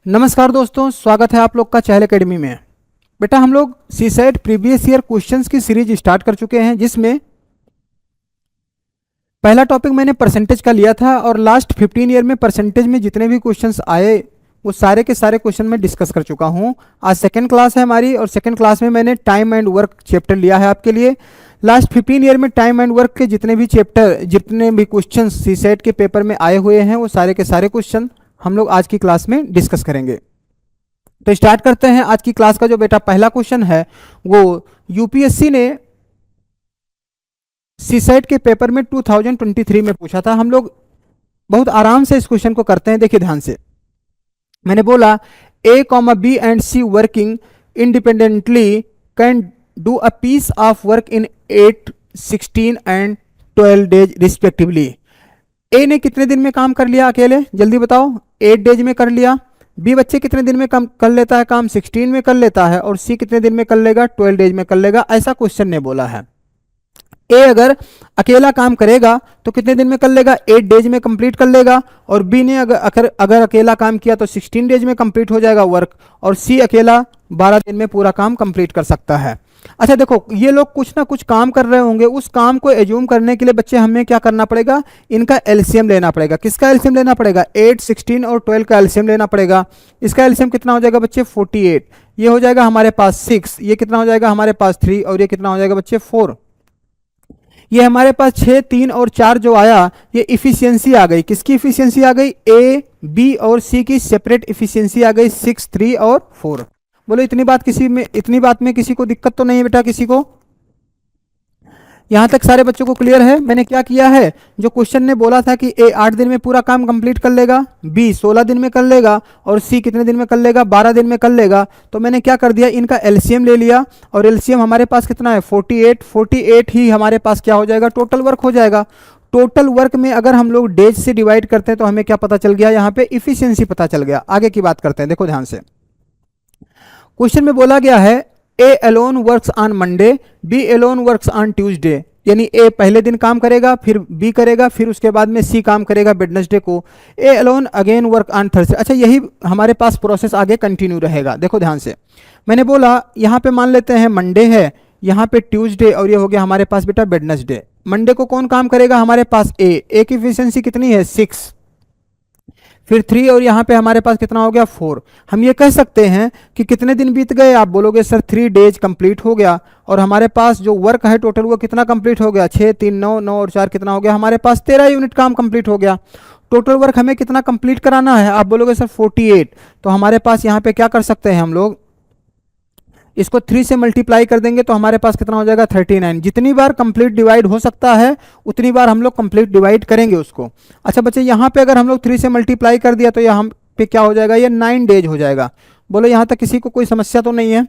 नमस्कार दोस्तों, स्वागत है आप लोग का चहल एकेडमी में। बेटा हम लोग सीसेट प्रीवियस ईयर क्वेश्चंस की सीरीज स्टार्ट कर चुके हैं, जिसमें पहला टॉपिक मैंने परसेंटेज का लिया था और लास्ट 15 ईयर में परसेंटेज में जितने भी क्वेश्चंस आए वो सारे के सारे क्वेश्चन मैं डिस्कस कर चुका हूं। आज सेकंड क्लास है हमारी और सेकंड क्लास में मैंने टाइम एंड वर्क चैप्टर लिया है आपके लिए। लास्ट 15 ईयर में टाइम एंड वर्क के जितने भी क्वेश्चन सीसेट के पेपर में आए हुए हैं वो सारे के सारे क्वेश्चन हम लोग आज की क्लास में डिस्कस करेंगे। तो स्टार्ट करते हैं आज की क्लास का। जो बेटा पहला क्वेश्चन है वो यूपीएससी ने सीसेट के पेपर में 2023 में पूछा था। हम लोग बहुत आराम से इस क्वेश्चन को करते हैं, देखिए ध्यान से। मैंने बोला A comma B and C working independently can do a piece of work in 8, 16 and 12 days respectively. A ने कितने दिन में काम कर लिया अकेले, जल्दी बताओ। 8 डेज में कर लिया। बी बच्चे कितने दिन में काम कर लेता है, काम 16 में कर लेता है। और सी कितने दिन में कर लेगा, 12 डेज में कर लेगा। ऐसा क्वेश्चन ने बोला है। ए अगर अकेला काम करेगा तो कितने दिन में कर लेगा, 8 डेज में कंप्लीट कर लेगा। और बी ने अगर अकेला काम किया तो 16 डेज में कंप्लीट हो जाएगा वर्क। और सी अकेला 12 दिन में पूरा काम कंप्लीट कर सकता है। अच्छा देखो, ये लोग कुछ ना कुछ काम कर रहे होंगे। उस काम को एज्यूम करने के लिए बच्चे हमें क्या करना पड़ेगा, इनका एलसीएम लेना पड़ेगा। किसका एलसीएम लेना पड़ेगा, 8, 16 और 12 का एलसीएम लेना पड़ेगा। इसका एलसीएम कितना हो जाएगा बच्चे, 48। ये हो जाएगा हमारे पास 6, ये कितना हो जाएगा हमारे पास 3 और ये कितना हो जाएगा बच्चे 4। ये हमारे पास 6, 3 और 4 जो आया ये इफिशियंसी आ गई। किसकी इफिशियंसी आ गई, ए, बी और सी की सेपरेट इफिशियंसी आ गई 6, 3 और 4। बोलो इतनी बात में किसी को दिक्कत तो नहीं है बेटा, किसी को? यहां तक सारे बच्चों को क्लियर है? मैंने क्या किया है, जो क्वेश्चन ने बोला था कि ए 8 दिन में पूरा काम कंप्लीट कर लेगा, बी 16 दिन में कर लेगा और सी कितने दिन में कर लेगा, 12 दिन में कर लेगा। तो मैंने क्या कर दिया, इनका एलसीएम ले लिया। और एलसीएम हमारे पास कितना है, 48 ही हमारे पास क्या हो जाएगा, टोटल वर्क हो जाएगा। टोटल वर्क में अगर हम लोग डेज से डिवाइड करते हैं तो हमें क्या पता चल गया, यहाँ पे इफिशियंसी पता चल गया। आगे की बात करते हैं, देखो ध्यान से। क्वेश्चन में बोला गया है A alone works on Monday, B alone works on Tuesday. यानी ए पहले दिन काम करेगा, फिर बी करेगा, फिर उसके बाद में सी काम करेगा वेडनेसडे को। A alone again work on Thursday. अच्छा, यही हमारे पास प्रोसेस आगे कंटिन्यू रहेगा। देखो ध्यान से, मैंने बोला यहाँ पे मान लेते हैं मंडे है, यहाँ पे ट्यूसडे और ये हो गया हमारे पास बेटा वेडनेसडे। मंडे को कौन काम करेगा हमारे पास, ए की एफिशिएंसी कितनी है 6, फिर 3 और यहाँ पे हमारे पास कितना हो गया 4। हम ये कह सकते हैं कि कितने दिन बीत गए, आप बोलोगे सर 3 डेज कंप्लीट हो गया। और हमारे पास जो वर्क है टोटल वो कितना कंप्लीट हो गया, 6, 3, 9, 9 और 4 कितना हो गया हमारे पास 13 यूनिट काम कंप्लीट हो गया। टोटल वर्क हमें कितना कंप्लीट कराना है, आप बोलोगे सर 48। तो हमारे पास यहाँ पे क्या कर सकते हैं हम लोग, इसको 3 से मल्टीप्लाई कर देंगे तो हमारे पास कितना हो जाएगा 39। जितनी बार कंप्लीट डिवाइड हो सकता है उतनी बार हम लोग कंप्लीट डिवाइड करेंगे उसको। अच्छा बच्चे, यहाँ पे अगर हम लोग 3 से मल्टीप्लाई कर दिया तो यहाँ पे क्या हो जाएगा, ये 9 डेज हो जाएगा। बोलो यहाँ तक किसी को कोई समस्या तो नहीं है?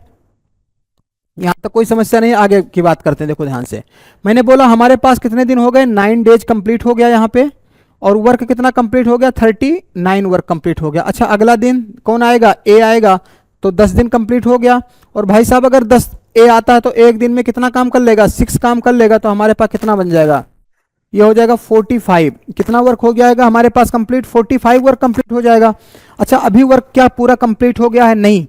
यहाँ तक कोई समस्या नहीं है। आगे की बात करते हैं, देखो ध्यान से। मैंने बोला हमारे पास कितने दिन हो गए, 9 डेज कंप्लीट हो गया यहाँ पे। और वर्क कितना कंप्लीट हो गया, 39 वर्क कंप्लीट हो गया। अच्छा, अगला दिन कौन आएगा, ए आएगा, तो 10 दिन कंप्लीट हो गया। और भाई साहब अगर 10 ए आता है तो एक दिन में कितना काम कर लेगा, 6 काम कर लेगा। तो हमारे पास कितना बन जाएगा, ये हो जाएगा 45। कितना वर्क हो जाएगा हमारे पास कंप्लीट, 45 वर्क कंप्लीट हो जाएगा। अच्छा, अभी वर्क क्या पूरा कंप्लीट हो गया है, नहीं।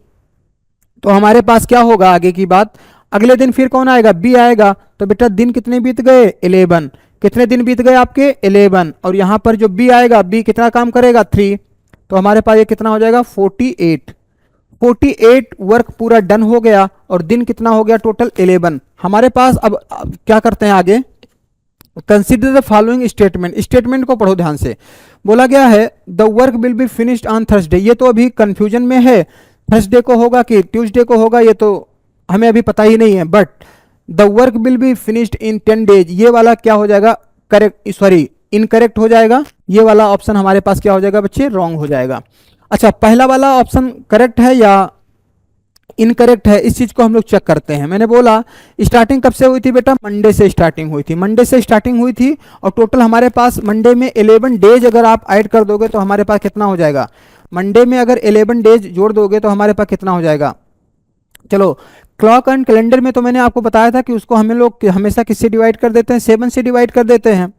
तो हमारे पास क्या होगा आगे की बात, अगले दिन फिर कौन आएगा, बी आएगा। तो बेटा दिन कितने बीत गए, 11। कितने दिन बीत गए आपके, 11। और यहाँ पर जो बी आएगा, बी कितना काम करेगा, 3। तो हमारे पास ये कितना हो जाएगा 48 वर्क पूरा डन हो गया। और दिन कितना हो गया टोटल, 11 हमारे पास। अब क्या करते हैं आगे, consider the following statement. Statement को पढ़ो ध्यान से। बोला गया है the work will be finished on Thursday. ये तो अभी कंफ्यूजन में है, थर्सडे को होगा कि ट्यूसडे को होगा ये तो हमें अभी पता ही नहीं है। But the work will be finished in 10 days, ये वाला क्या हो जाएगा, इनकरेक्ट हो जाएगा। ये वाला ऑप्शन हमारे पास क्या हो जाएगा बच्चे, रॉन्ग हो जाएगा। अच्छा, पहला वाला ऑप्शन करेक्ट है या इनकरेक्ट है, इस चीज को हम लोग चेक करते हैं। मैंने बोला स्टार्टिंग कब से हुई थी बेटा, मंडे से स्टार्टिंग हुई थी। मंडे से स्टार्टिंग हुई थी और टोटल हमारे पास मंडे में 11 डेज अगर आप ऐड कर दोगे तो हमारे पास कितना हो जाएगा, मंडे में अगर 11 डेज जोड़ दोगे तो हमारे पास कितना हो जाएगा। चलो, क्लॉक एंड कैलेंडर में तो मैंने आपको बताया था कि उसको हमें लोग हमेशा किससे डिवाइड कर देते हैं, 7 से डिवाइड कर देते हैं।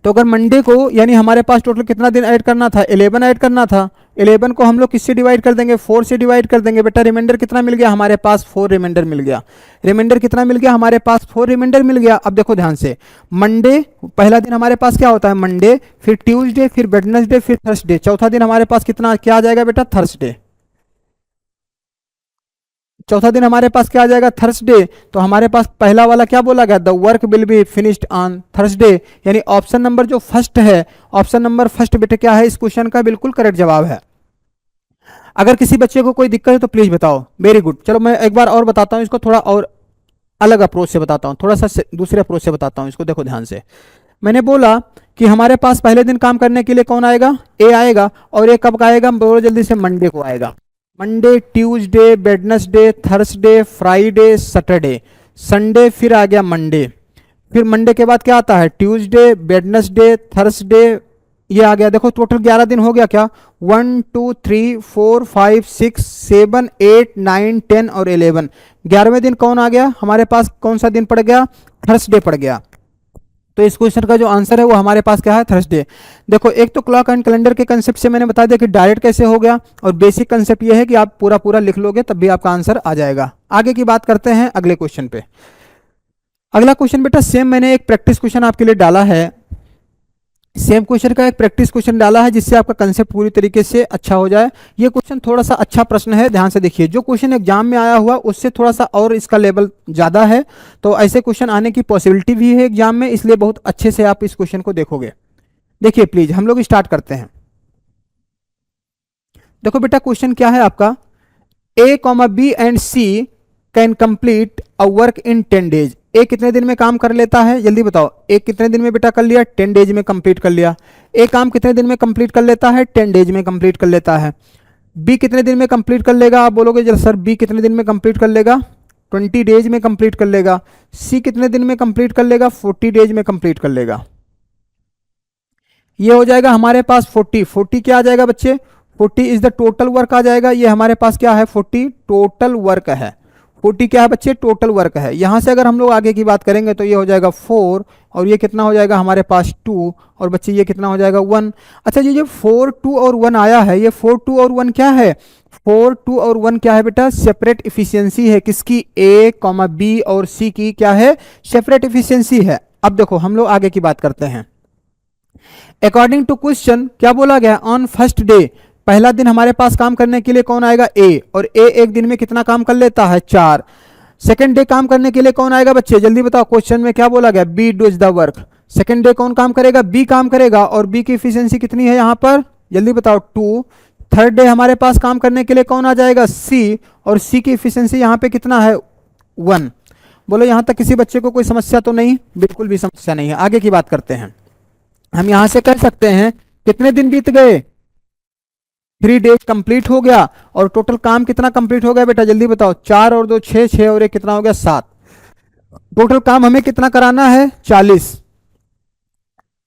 तो अगर मंडे को यानी हमारे पास टोटल कितना दिन ऐड करना था, 11 ऐड करना था। 11 को हम लोग किससे डिवाइड कर देंगे, 4 से डिवाइड कर देंगे बेटा। रिमाइंडर कितना मिल गया हमारे पास, 4 रिमाइंडर मिल गया। रिमाइंडर कितना मिल गया हमारे पास, 4 रिमाइंडर मिल गया। अब देखो ध्यान से, मंडे पहला दिन हमारे पास क्या होता है, मंडे, फिर ट्यूसडे, फिर वेडनेसडे, फिर थर्सडे। चौथा दिन हमारे पास कितना क्या आ जाएगा बेटा, थर्सडे। चौथा दिन हमारे पास क्या आ जाएगा, थर्सडे। तो हमारे पास पहला वाला क्या बोला गया, the work will be finished on Thursday, यानी ऑप्शन नंबर जो फर्स्ट है, ऑप्शन नंबर फर्स्ट बेटा क्या है इस क्वेश्चन का बिल्कुल करेक्ट जवाब है। अगर किसी बच्चे को कोई दिक्कत है तो प्लीज बताओ। Very good. चलो मैं एक बार और बताता हूँ इसको, थोड़ा और अलग अप्रोच से बताता हूँ, थोड़ा सा दूसरे अप्रोच से बताता हूँ इसको। देखो ध्यान से, मैंने बोला कि हमारे पास पहले दिन काम करने के लिए कौन आएगा, ए आएगा। और ए कब का आएगा, बोलो जल्दी से, मंडे को आएगा। Monday, Tuesday, Wednesday, Thursday, Friday, Saturday, Sunday, फिर आ गया मंडे। फिर मंडे के बाद क्या आता है, ट्यूसडे, वेडनेसडे, थर्सडे, ये आ गया। देखो टोटल 11 दिन हो गया क्या, 1 2 3 4 5 6 7 8 9 10 और 11। 11वें दिन कौन आ गया हमारे पास, कौन सा दिन पड़ गया, थर्सडे पड़ गया। तो इस क्वेश्चन का जो आंसर है वो हमारे पास क्या है, थर्सडे। देखो एक तो क्लॉक एंड कैलेंडर के कंसेप्ट से मैंने बता दिया कि डायरेक्ट कैसे हो गया, और बेसिक कंसेप्ट ये है कि आप पूरा पूरा लिख लोगे तब भी आपका आंसर आ जाएगा। आगे की बात करते हैं अगले क्वेश्चन पे। अगला क्वेश्चन बेटा सेम मैंने एक प्रैक्टिस क्वेश्चन आपके लिए डाला है, सेम क्वेश्चन का एक प्रैक्टिस क्वेश्चन डाला है जिससे आपका कंसेप्ट पूरी तरीके से अच्छा हो जाए। ये क्वेश्चन थोड़ा सा अच्छा प्रश्न है, ध्यान से देखिए। जो क्वेश्चन एग्जाम में आया हुआ उससे थोड़ा सा और इसका लेवल ज़्यादा है, तो ऐसे क्वेश्चन आने की पॉसिबिलिटी भी है एग्जाम में, इसलिए बहुत अच्छे से आप इस क्वेश्चन को देखोगे। देखिए प्लीज हम लोग स्टार्ट करते हैं। देखो बेटा क्वेश्चन क्या है आपका, A comma B and C can complete a work in 10 days. A कितने दिन में काम कर लेता है, जल्दी बताओ। ए कितने दिन में बेटा कर लिया, 10 डेज में कंप्लीट कर लिया। ए काम कितने दिन में कंप्लीट कर लेता है, 10 डेज में कंप्लीट कर लेता है। बी कितने दिन में कंप्लीट कर लेगा, आप बोलोगे जब सर बी कितने दिन में कंप्लीट कर लेगा, 20 डेज में कंप्लीट कर लेगा। सी कितने दिन में कंप्लीट कर लेगा, 40 डेज में कंप्लीट कर लेगा। ये हो जाएगा हमारे पास 40 क्या आ जाएगा बच्चे, 40 इज द टोटल वर्क आ जाएगा। ये हमारे पास क्या है, 40 टोटल वर्क है। 40 क्या है बच्चे, टोटल वर्क है। यहां से अगर हम लोग आगे की बात करेंगे तो ये हो जाएगा 4, और ये कितना हो जाएगा हमारे पास 2, और बच्चे ये कितना हो जाएगा 1। अच्छा ये जो 4 2 और 1 आया है, ये 4 2 और 1 क्या है, 4 2 और 1 क्या है बेटा, सेपरेट इफिशियंसी है। किसकी, ए कॉमा बी और सी की क्या है, सेपरेट इफिशियंसी है। अब देखो हम लोग आगे की बात करते हैं। अकॉर्डिंग टू क्वेश्चन क्या बोला गया, ऑन फर्स्ट डे, पहला दिन हमारे पास काम करने के लिए कौन आएगा, ए, और ए एक दिन में कितना काम कर लेता है, 4। सेकंड डे काम करने के लिए कौन आएगा बच्चे, जल्दी बताओ। क्वेश्चन में क्या बोला गया, B does the work. Second day कौन काम करेगा, बी काम करेगा, और बी की एफिशिएंसी कितनी है यहाँ पर, जल्दी बताओ, 2। थर्ड डे हमारे पास काम करने के लिए कौन आ जाएगा, सी, और सी की एफिशिएंसी यहाँ पे कितना है, 1। बोलो यहाँ तक किसी बच्चे को कोई समस्या तो नहीं, बिल्कुल भी समस्या नहीं है। आगे की बात करते हैं। हम यहां से कह सकते हैं कितने दिन बीत गए, 3 डेज कंप्लीट हो गया, और टोटल काम कितना कंप्लीट हो गया बेटा, जल्दी बताओ। 4 और 2 6, 6 और 1 कितना हो गया, 7। टोटल काम हमें कितना कराना है, 40।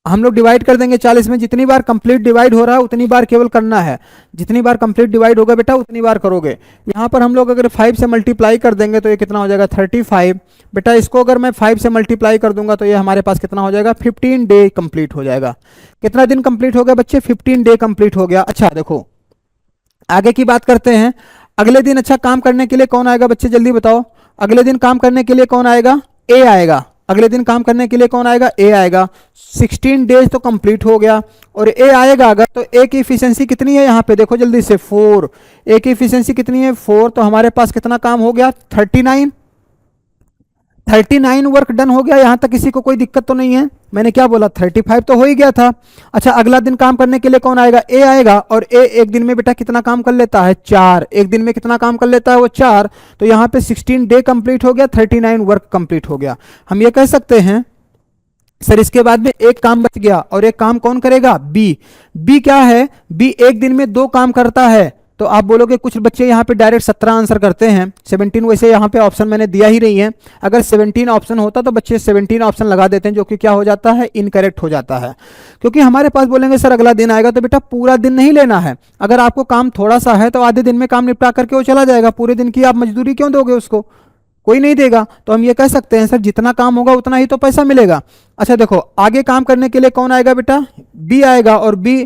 हम लोग डिवाइड कर देंगे 40 में। जितनी बार कंप्लीट डिवाइड हो रहा है उतनी बार केवल करना है, जितनी बार कंप्लीट डिवाइड होगा बेटा उतनी बार करोगे। यहाँ पर हम लोग अगर 5 से मल्टीप्लाई कर देंगे तो ये कितना हो जाएगा, 35। बेटा इसको अगर मैं 5 से मल्टीप्लाई कर दूंगा तो ये हमारे पास कितना हो जाएगा, 15 डे कंप्लीट हो जाएगा। कितना दिन कंप्लीट हो गया बच्चे, 15 डे कंप्लीट हो गया। अच्छा देखो आगे की बात करते हैं। अगले दिन अच्छा काम करने के लिए कौन आएगा बच्चे, जल्दी बताओ। अगले दिन काम करने के लिए कौन आएगा, ए आएगा। अगले दिन काम करने के लिए कौन आएगा, ए आएगा। 16 डेज तो कंप्लीट हो गया, और ए आएगा अगर, तो ए की एफिशिएंसी कितनी है यहाँ पे देखो जल्दी से, 4। ए की एफिशिएंसी कितनी है, 4। तो हमारे पास कितना काम हो गया, 39 वर्क डन हो गया। यहां तक किसी को कोई दिक्कत तो नहीं है, मैंने क्या बोला, 35 तो हो ही गया था। अच्छा अगला दिन काम करने के लिए कौन आएगा, ए आएगा, और ए एक दिन में बेटा कितना काम कर लेता है, 4। एक दिन में कितना काम कर लेता है वो, 4। तो यहाँ पे 16 डे कंप्लीट हो गया, 39 वर्क कंप्लीट हो गया। हम ये कह सकते हैं सर इसके बाद में एक काम बच गया, और एक काम कौन करेगा, बी। बी क्या है, बी एक दिन में 2 काम करता है। तो आप बोलोगे कुछ बच्चे यहाँ पे डायरेक्ट 17 आंसर करते हैं, 17 वैसे यहाँ पे ऑप्शन मैंने दिया ही नहीं है। अगर 17 ऑप्शन होता तो बच्चे 17 ऑप्शन लगा देते हैं, जो कि क्या हो जाता है, इनकरेक्ट हो जाता है। क्योंकि हमारे पास बोलेंगे सर अगला दिन आएगा, तो बेटा पूरा दिन नहीं लेना है। अगर आपको काम थोड़ा सा है तो आधे दिन में काम निपटा करके वो चला जाएगा, पूरे दिन की आप मजदूरी क्यों दोगे उसको, कोई नहीं देगा। तो हम ये कह सकते हैं सर जितना काम होगा उतना ही तो पैसा मिलेगा। अच्छा देखो आगे काम करने के लिए कौन आएगा बेटा, बी आएगा, और बी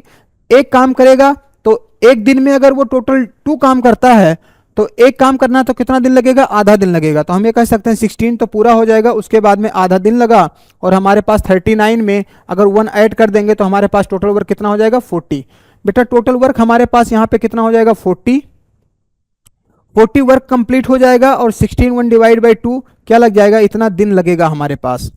एक काम करेगा तो एक दिन में अगर वो टोटल 2 काम करता है तो एक काम करना तो कितना दिन लगेगा, आधा दिन लगेगा। तो हम ये कह सकते हैं 16 तो पूरा हो जाएगा, उसके बाद में आधा दिन लगा, और हमारे पास 39 में अगर 1 ऐड कर देंगे तो हमारे पास टोटल वर्क कितना हो जाएगा, 40। बेटा टोटल वर्क हमारे पास यहाँ पे कितना हो जाएगा, 40 वर्क कंप्लीट हो जाएगा, और 16 1 डिवाइड बाई 2 क्या लग जाएगा, इतना दिन लगेगा हमारे पास।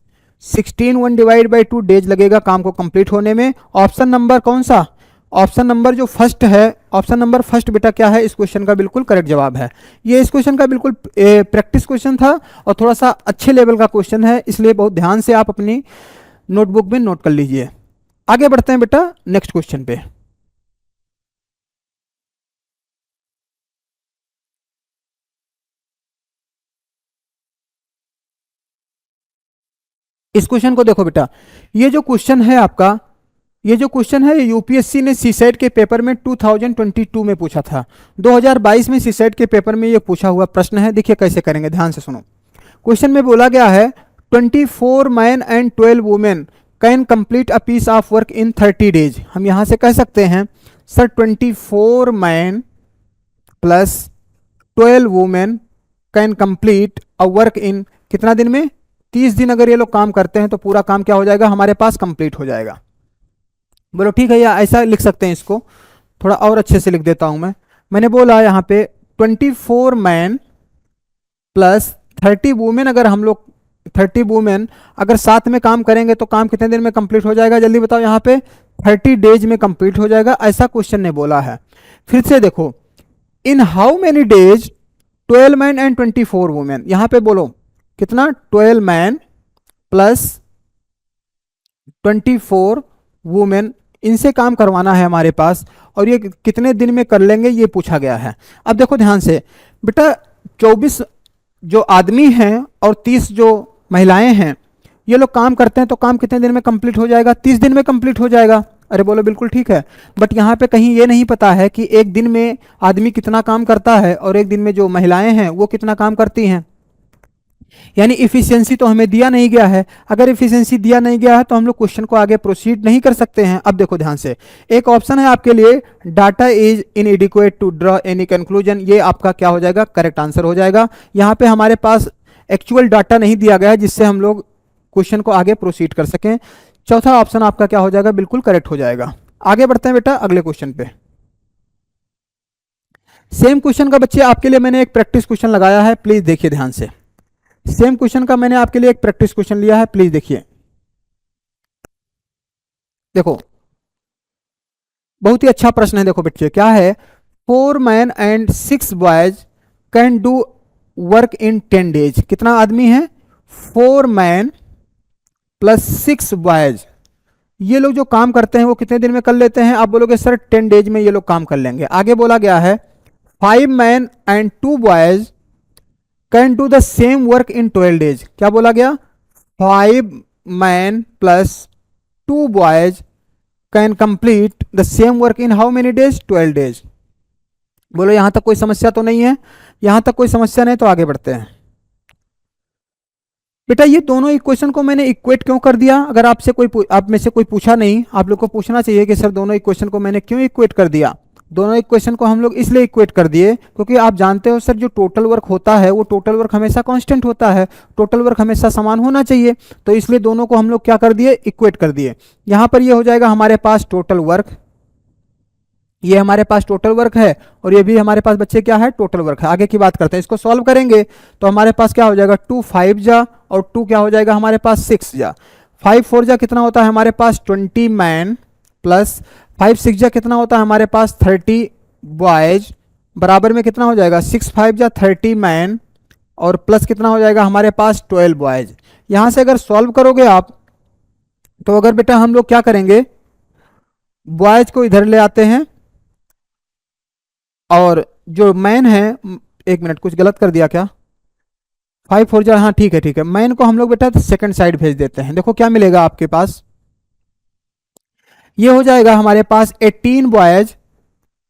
16 1 डिवाइड बाई 2 डेज लगेगा काम को कंप्लीट होने में। ऑप्शन नंबर कौन सा, ऑप्शन नंबर जो फर्स्ट है, ऑप्शन नंबर फर्स्ट बेटा क्या है, इस क्वेश्चन का बिल्कुल करेक्ट जवाब है। ये इस क्वेश्चन का बिल्कुल प्रैक्टिस क्वेश्चन था और थोड़ा सा अच्छे लेवल का क्वेश्चन है, इसलिए बहुत ध्यान से आप अपनी नोटबुक में नोट कर लीजिए। आगे बढ़ते हैं बेटा नेक्स्ट क्वेश्चन पे। इस क्वेश्चन को देखो बेटा, ये जो क्वेश्चन है आपका, ये जो क्वेश्चन है यूपीएससी ने सीसेट के पेपर में 2022 में पूछा था। 2022 में सीसेट के पेपर में ये पूछा हुआ प्रश्न है। देखिए कैसे करेंगे, ध्यान से सुनो। क्वेश्चन में बोला गया है 24 man and 12 women can complete a piece of work in 30 days. हम यहां से कह सकते हैं sir 24 man plus 12 women can complete a work in कितना दिन में, 30 दिन अगर ये लोग काम करते हैं तो पूरा काम क्या हो जाएगा हमारे पास, कंप्लीट हो जाएगा। बोलो ठीक है, या ऐसा लिख सकते हैं, इसको थोड़ा और अच्छे से लिख देता हूं मैंने बोला यहाँ पे 24 मैन प्लस 30 वुमेन, अगर हम लोग 30 वुमेन अगर साथ में काम करेंगे तो काम कितने दिन में कंप्लीट हो जाएगा, जल्दी बताओ। यहाँ पे 30 डेज में कंप्लीट हो जाएगा, ऐसा क्वेश्चन ने बोला है। फिर से देखो, इन how many days 12 man and 24 women, यहाँ पे बोलो कितना, 12 मैन प्लस 24 वुमेन, इनसे काम करवाना है हमारे पास, और ये कितने दिन में कर लेंगे ये पूछा गया है। अब देखो ध्यान से बेटा, 24 जो आदमी हैं और 30 जो महिलाएं हैं, ये लोग काम करते हैं तो काम कितने दिन में कंप्लीट हो जाएगा, 30 दिन में कंप्लीट हो जाएगा। अरे बोलो बिल्कुल ठीक है, बट यहाँ पे कहीं ये नहीं पता है कि एक दिन में आदमी कितना काम करता है और एक दिन में जो महिलाएं हैं वो कितना काम करती हैं। यानी इफिशियंसी तो हमें दिया नहीं गया है। अगर इफिशियंसी दिया नहीं गया है तो हम लोग क्वेश्चन को आगे प्रोसीड नहीं कर सकते हैं। अब देखो ध्यान से, एक ऑप्शन है आपके लिए, data is inadequate to draw any conclusion, ये आपका क्या हो जाएगा, करेक्ट आंसर हो जाएगा। यहाँ पे हमारे पास एक्चुअल डाटा नहीं दिया गया है जिससे हम लोग क्वेश्चन को आगे प्रोसीड कर सकें। चौथा ऑप्शन आपका क्या हो जाएगा, बिल्कुल करेक्ट हो जाएगा। आगे बढ़ते हैं बेटा अगले क्वेश्चन पे। सेम क्वेश्चन का बच्चे आपके लिए मैंने एक प्रैक्टिस क्वेश्चन लगाया है, प्लीज देखिए ध्यान से। सेम क्वेश्चन का मैंने आपके लिए एक प्रैक्टिस क्वेश्चन लिया है, प्लीज देखिए। देखो बहुत ही अच्छा प्रश्न है। देखो बच्चे क्या है, 4 man and 6 boys can do work in 10 days. कितना आदमी है, 4 मैन प्लस 6 बॉयज, ये लोग जो काम करते हैं वो कितने दिन में कर लेते हैं। आप बोलोगे सर 10 डेज में ये लोग काम कर लेंगे। आगे बोला गया है 5 man and 2 boys can do the same work in 12 days. क्या बोला गया, 5 man plus 2 boys can complete the same work in how many days, 12 days. बोलो यहां तक कोई समस्या तो नहीं है, यहां तक कोई समस्या नहीं तो आगे बढ़ते हैं। बेटा ये दोनों इक्वेशन को मैंने इक्वेट क्यों कर दिया, अगर आपसे कोई आप में से कोई पूछा नहीं, आप लोग को पूछना चाहिए कि सर दोनों इक्वेशन को मैंने क्यों इक्वेट कर दिया। दोनों इक्वेशन को हम लोग इसलिए इक्वेट कर दिए क्योंकि आप जानते हो सर जो टोटल वर्क होता है वो टोटल वर्क हमेशा कांस्टेंट होता है, टोटल वर्क हमेशा समान होना चाहिए, तो इसलिए दोनों को हम लोग क्या कर दिए, इक्वेट कर दिए। यहां पर ये हो जाएगा हमारे पास टोटल वर्क, ये हमारे पास टोटल वर्क है, और ये भी हमारे पास बच्चे क्या है, टोटल वर्क है। आगे की बात करते हैं, इसको सॉल्व करेंगे तो हमारे पास क्या हो जाएगा, 2 5 जा और 2 क्या हो जाएगा हमारे पास 6 जा, 5 4 जा कितना होता है हमारे पास 20 मैन प्लस 5 6 जा कितना होता है हमारे पास 30 बॉयज, बराबर में कितना हो जाएगा 6 5 जा 30 मैन और प्लस कितना हो जाएगा हमारे पास 12 बॉयज। यहां से अगर सॉल्व करोगे आप तो अगर बेटा हम लोग क्या करेंगे, बॉयज को इधर ले आते हैं और जो मैन है, एक मिनट कुछ गलत कर दिया क्या, 5 4 जा, हाँ ठीक है, मैन को हम लोग बेटा सेकंड साइड भेज देते हैं। देखो क्या मिलेगा आपके पास, ये हो जाएगा हमारे पास 18 बॉयज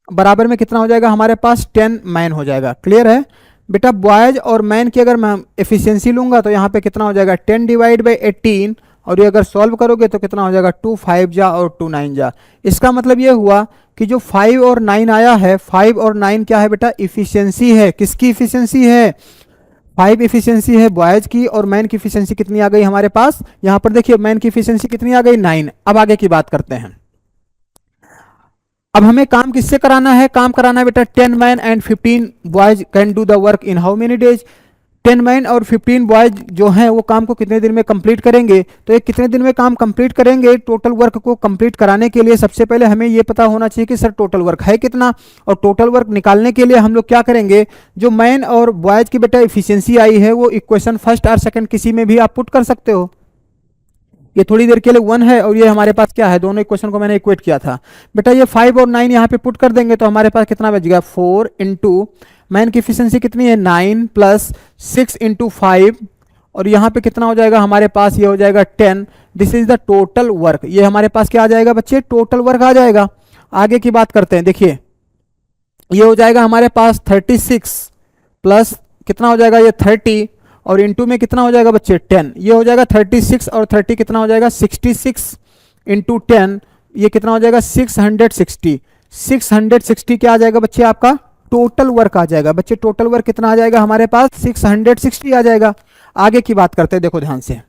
बराबर में कितना हो जाएगा हमारे पास 10 मैन हो जाएगा। क्लियर है बेटा, बॉयज और मैन की अगर मैं एफिशिएंसी लूंगा तो यहाँ पे कितना हो जाएगा 10 डिवाइड बाई 18, और ये अगर सॉल्व करोगे तो कितना हो जाएगा 2 5 जा और 2 9 जा। इसका मतलब ये हुआ कि जो 5 और 9 आया है, 5 और 9 क्या है बेटा, इफिशियंसी है। किसकी इफिशियंसी है, 5 इफिशियंसी है बॉयज की, और मैन की इफिशियंसी कितनी आ गई हमारे पास, यहां पर देखिए मैन की इफिशियंसी कितनी आ गई, 9। अब आगे की बात करते हैं। अब हमें काम किससे कराना है, काम कराना है बेटा 10 man and 15 boys can do the work in how many days. 10 man और 15 बॉयज जो हैं वो काम को कितने दिन में कंप्लीट करेंगे, तो ये कितने दिन में काम कंप्लीट करेंगे। टोटल वर्क को कंप्लीट कराने के लिए सबसे पहले हमें ये पता होना चाहिए कि सर टोटल वर्क है कितना, और टोटल वर्क निकालने के लिए हम लोग क्या करेंगे, जो मैन और बॉयज की बेटा इफिशियंसी आई है वो इक्वेशन फर्स्ट और सेकंड किसी में भी आप पुट कर सकते हो। ये थोड़ी देर के लिए 1 है और ये हमारे पास क्या है, दोनों इक्वेशन को मैंने इक्वेट किया था बेटा। ये 5 और 9 यहाँ पे पुट कर देंगे तो हमारे पास कितना बचेगा, 4 इंटू मैन की एफिशिएंसी कितनी है 9 प्लस 6 इंटू 5, और यहाँ पे कितना हो जाएगा हमारे पास, ये हो जाएगा 10। This is the total work. ये हमारे पास क्या आ जाएगा बच्चे, टोटल वर्क आ जाएगा। आगे की बात करते हैं, देखिए ये हो जाएगा हमारे पास 36 प्लस कितना हो जाएगा, ये 30 और इंटू में कितना हो जाएगा बच्चे 10। ये हो जाएगा 36 और 30 कितना हो जाएगा 66 इंटू 10, ये कितना हो जाएगा 660। 660 क्या आ जाएगा बच्चे, आपका टोटल वर्क आ जाएगा। बच्चे टोटल वर्क कितना आ जाएगा हमारे पास, 660 आ जाएगा। आगे की बात करते हैं, देखो ध्यान से,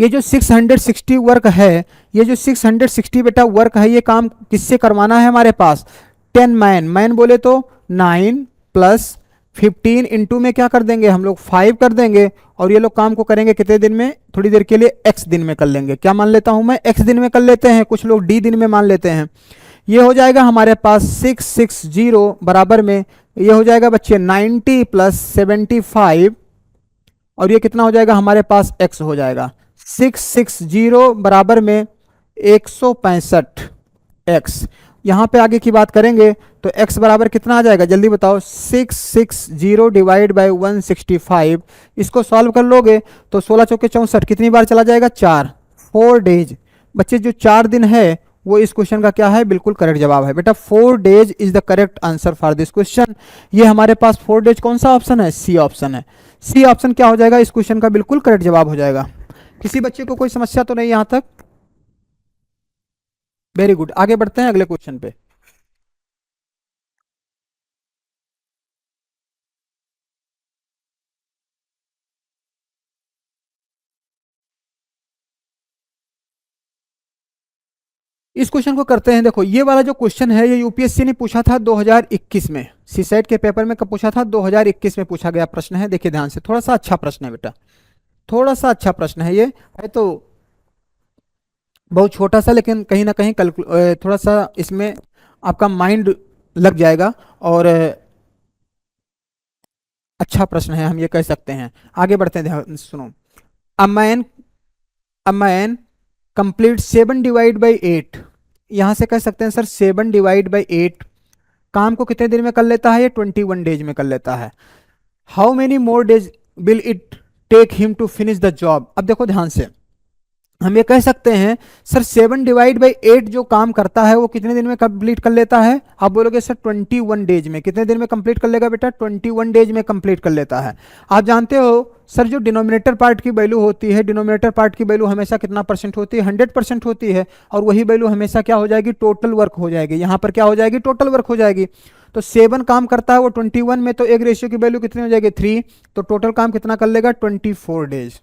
ये जो 660 वर्क है, ये जो 660 बेटा वर्क है, ये काम किससे करवाना है हमारे पास, 10 मैन, मैन बोले तो 9 प्लस 15 इंटू में क्या कर देंगे हम लोग 5 कर देंगे, और ये लोग काम को करेंगे कितने दिन में, थोड़ी देर के लिए x दिन में कर लेंगे। क्या मान लेता हूं मैं, x दिन में कर लेते हैं, कुछ लोग d दिन में मान लेते हैं। ये हो जाएगा हमारे पास 660 बराबर में, ये हो जाएगा बच्चे 90 प्लस 75, और ये कितना हो जाएगा हमारे पास x हो जाएगा 660 बराबर में 165 x। यहाँ पे आगे की बात करेंगे तो x बराबर कितना आ जाएगा, जल्दी बताओ, 660 डिवाइड बाई 165। इसको सॉल्व कर लोगे तो 16 चौके 64 कितनी बार चला जाएगा, 4, 4 डेज। बच्चे जो 4 दिन है वो इस क्वेश्चन का क्या है, बिल्कुल करेक्ट जवाब है बेटा, 4 days is the correct answer for this question. ये हमारे पास 4 डेज कौन सा ऑप्शन है, सी ऑप्शन है। सी ऑप्शन क्या हो जाएगा, इस क्वेश्चन का बिल्कुल करेक्ट जवाब हो जाएगा। किसी बच्चे को कोई समस्या तो नहीं यहां तक, वेरी गुड। आगे बढ़ते हैं अगले क्वेश्चन पे। इस क्वेश्चन को करते हैं। देखो ये वाला जो क्वेश्चन है ये यूपीएससी ने पूछा था 2021 में, सीसेट के पेपर में कब पूछा था, 2021 में पूछा गया प्रश्न है। देखिए ध्यान से, थोड़ा सा अच्छा प्रश्न है बेटा, थोड़ा सा अच्छा प्रश्न है। ये है तो बहुत छोटा सा, लेकिन कहीं ना कहीं थोड़ा सा इसमें आपका माइंड लग जाएगा, और अच्छा प्रश्न है, हम ये कह सकते हैं। आगे बढ़ते हैं, ध्यान सुनो। A man complete 7 divide by 8, यहां से कह सकते हैं सर 7 डिवाइड बाई 8 काम को कितने दिन में कर लेता है, ये 21 डेज में कर लेता है। How many more days will it take him to finish the job. अब देखो ध्यान से, हम ये कह सकते हैं सर 7 डिवाइड बाई 8 जो काम करता है वो कितने दिन में कंप्लीट कर लेता है। आप बोलोगे सर 21 डेज में। कितने दिन में कंप्लीट कर लेगा बेटा, 21 डेज में कंप्लीट कर लेता है। आप जानते हो सर जो डिनोमिनेटर पार्ट की वैल्यू होती है, डिनोमिनेटर पार्ट की वैल्यू हमेशा कितना परसेंट होती है, 100% होती है, और वही वैल्यू हमेशा क्या हो जाएगी, टोटल वर्क हो जाएगी। यहाँ पर क्या हो जाएगी, टोटल वर्क हो जाएगी। तो 7 काम करता है वो 21 में, तो एक रेशियो की वैल्यू कितनी हो जाएगी 3, तो टोटल काम कितना कर लेगा 24 डेज।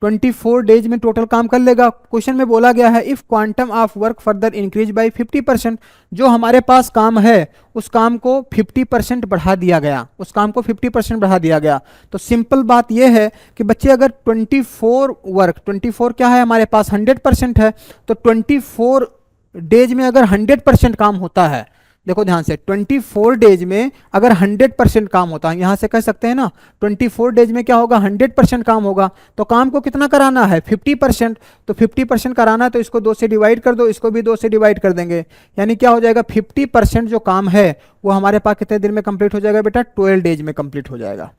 24 डेज में टोटल काम कर लेगा। क्वेश्चन में बोला गया है if quantum of work further increase by 50%, जो हमारे पास काम है उस काम को 50% बढ़ा दिया गया, उस काम को 50% बढ़ा दिया गया। तो सिंपल बात यह है कि बच्चे अगर 24 वर्क, 24 क्या है हमारे पास 100% है, तो 24 डेज में अगर 100% काम होता है, देखो ध्यान से, 24 डेज में अगर 100% काम होता है, यहां से कह सकते हैं ना 24 डेज में क्या होगा 100% काम होगा, तो काम को कितना कराना है 50%। तो 50% कराना है तो इसको 2 से डिवाइड कर दो, इसको भी 2 से डिवाइड कर देंगे, यानी क्या हो जाएगा 50% जो काम है वो हमारे पास कितने दिन में कंप्लीट हो जाएगा बेटा, 12 डेज में कंप्लीट हो जाएगा।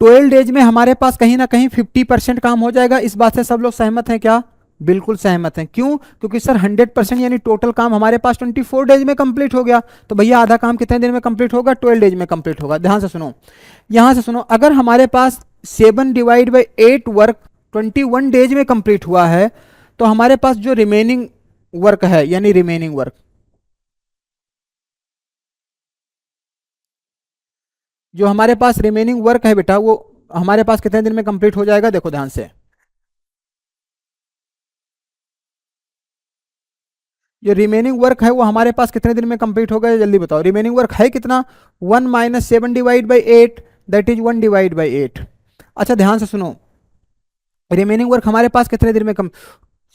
12 डेज में हमारे पास कहीं ना कहीं 50% काम हो जाएगा। इस बात से सब लोग सहमत हैं क्या, बिल्कुल सहमत हैं। क्यों, क्योंकि सर 100% यानी टोटल काम हमारे पास 24 डेज में कंप्लीट हो गया, तो भैया आधा काम कितने दिन में कंप्लीट होगा, 12 डेज में कंप्लीट होगा। ध्यान से सुनो, यहां से सुनो, अगर हमारे पास 7 डिवाइड बाई 8 वर्क 21 डेज में कंप्लीट हुआ है, तो हमारे पास जो रिमेनिंग वर्क है, यानी रिमेनिंग वर्क, जो हमारे पास रिमेनिंग वर्क है बेटा, वो हमारे पास कितने दिन में कंप्लीट हो जाएगा? देखो ध्यान से, जो रिमेनिंग वर्क है वो हमारे पास कितने दिन में कंप्लीट हो गया? जल्दी बताओ, रिमेनिंग वर्क है कितना? 1 - 7 डिवाइड बाई 8, दैट इज 1/8। अच्छा ध्यान से सुनो, रिमेनिंग वर्क हमारे पास कितने दिन में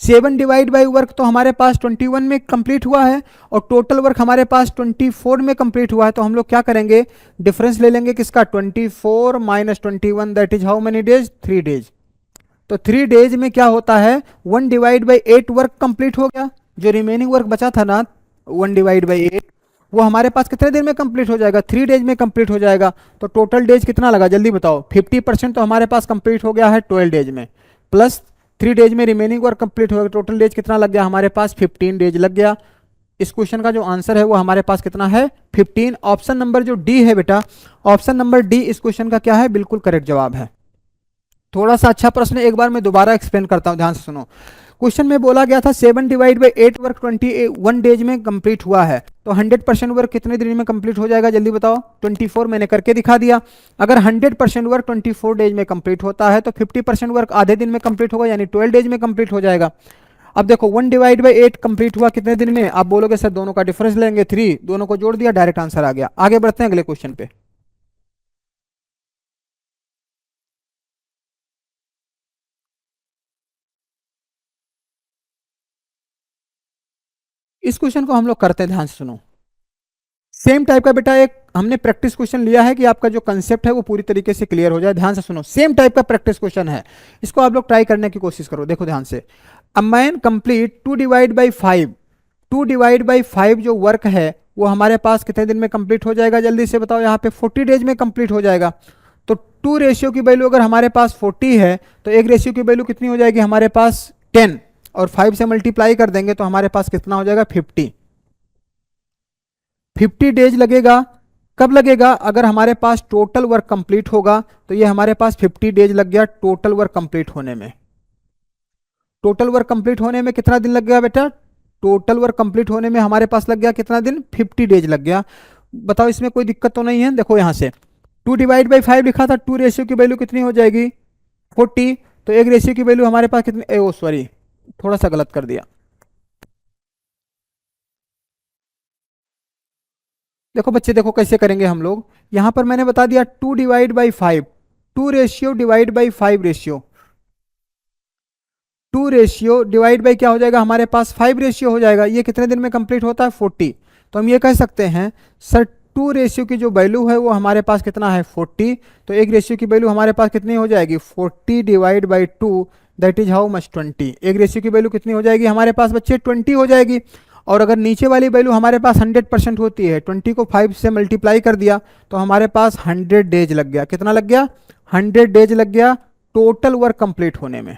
7 डिवाइड बाई वर्क तो हमारे पास 21 में कंप्लीट हुआ है, और टोटल वर्क हमारे पास 24 में कंप्लीट हुआ है। तो हम लोग क्या करेंगे, डिफरेंस ले लेंगे किसका? 24 - 21, that is how many days? 3 days. तो 3 डेज में क्या होता है, 1/8 वर्क कंप्लीट हो गया। जो रिमेनिंग वर्क बचा था ना 1/8, वो हमारे पास कितने दिन में कंप्लीट हो जाएगा? 3 डेज में कंप्लीट हो जाएगा। तो टोटल डेज कितना लगा? जल्दी बताओ। 50% तो हमारे पास कंप्लीट हो गया है 12 डेज में, प्लस 3 डेज में रिमेनिंग वर्क कंप्लीट हो गया, टोटल डेज कितना लग गया हमारे पास? 15 डेज लग गया। इस क्वेश्चन का जो आंसर है वो हमारे पास कितना है? 15। ऑप्शन नंबर जो डी है बेटा, ऑप्शन नंबर डी इस क्वेश्चन का क्या है? बिल्कुल करेक्ट जवाब है। थोड़ा सा अच्छा प्रश्न, एक बार मैं दोबारा एक्सप्लेन करता हूं, ध्यान से सुनो। क्वेश्चन में बोला गया था 7/8 वर्क 21 डेज में कंप्लीट हुआ है, तो 100% वर्क कितने दिन में कंप्लीट हो जाएगा? जल्दी बताओ। 24, मैंने करके दिखा दिया। अगर 100% वर्क 24 डेज में कंप्लीट होता है तो 50% वर्क आधे दिन में कंप्लीट होगा, यानी 12 डेज में कंप्लीट हो जाएगा। अब देखो 1/8 कंप्लीट हुआ कितने दिन में? आप बोलोगे सर दोनों का डिफरेंस लेंगे 3, दोनों को जोड़ दिया, डायरेक्ट आंसर आ गया। आगे बढ़ते हैं अगले क्वेश्चन पे। इस क्वेश्चन को हम लोग करते हैं, ध्यान से सुनो। सेम टाइप का बेटा एक हमने प्रैक्टिस क्वेश्चन लिया है कि आपका जो कंसेप्ट है वो पूरी तरीके से क्लियर हो जाए। ध्यान से सुनो, सेम टाइप का प्रैक्टिस क्वेश्चन है, इसको आप लोग ट्राई करने की कोशिश करो। देखो ध्यान से, अ मैन कंप्लीट 2/5, 2/5 जो वर्क है वो हमारे पास कितने दिन में कंप्लीट हो जाएगा? जल्दी से बताओ। यहाँ पे 40 डेज में कंप्लीट हो जाएगा। तो 2 रेशियो की वैल्यू अगर हमारे पास 40 है तो 1 रेशियो की वैल्यू कितनी हो जाएगी हमारे पास? 10, और 5 से मल्टीप्लाई कर देंगे तो हमारे पास कितना हो जाएगा? 50। 50 डेज लगेगा। कब लगेगा? अगर हमारे पास टोटल वर्क कंप्लीट होगा तो ये हमारे पास 50 डेज लग गया टोटल वर्क कंप्लीट होने में। टोटल वर्क कंप्लीट होने में कितना दिन लग गया बेटा? टोटल वर्क कंप्लीट होने में हमारे पास लग गया कितना दिन? 50 डेज लग गया। बताओ इसमें कोई दिक्कत तो नहीं है? देखो यहां से 2/5 लिखा था, 2 रेशियो की वैल्यू कितनी हो जाएगी? 40। तो 1 रेशियो की वैल्यू हमारे पास कितनी? ओ सॉरी, थोड़ा सा गलत कर दिया। देखो बच्चे, देखो कैसे करेंगे हम लोग। यहां पर मैंने बता दिया 2/5, 2 ratio divide by 5 ratio, 2 ratio divide by क्या हो जाएगा हमारे पास? 5 रेशियो हो जाएगा। ये कितने दिन में कंप्लीट होता है? 40। तो हम ये कह सकते हैं सर 2 रेशियो की जो वैल्यू है वो हमारे पास कितना है? 40। तो 1 रेशियो की वैल्यू हमारे पास कितनी हो जाएगी? 40/2, that is how much? 20। 1 ratio की वैल्यू कितनी हो जाएगी हमारे पास बच्चे? 20 हो जाएगी। और अगर नीचे वाली वैल्यू हमारे पास 100% होती है, 20 को 5 से मल्टीप्लाई कर दिया तो हमारे पास 100 डेज लग गया। कितना लग गया? 100 डेज लग गया टोटल वर्क कंप्लीट होने में।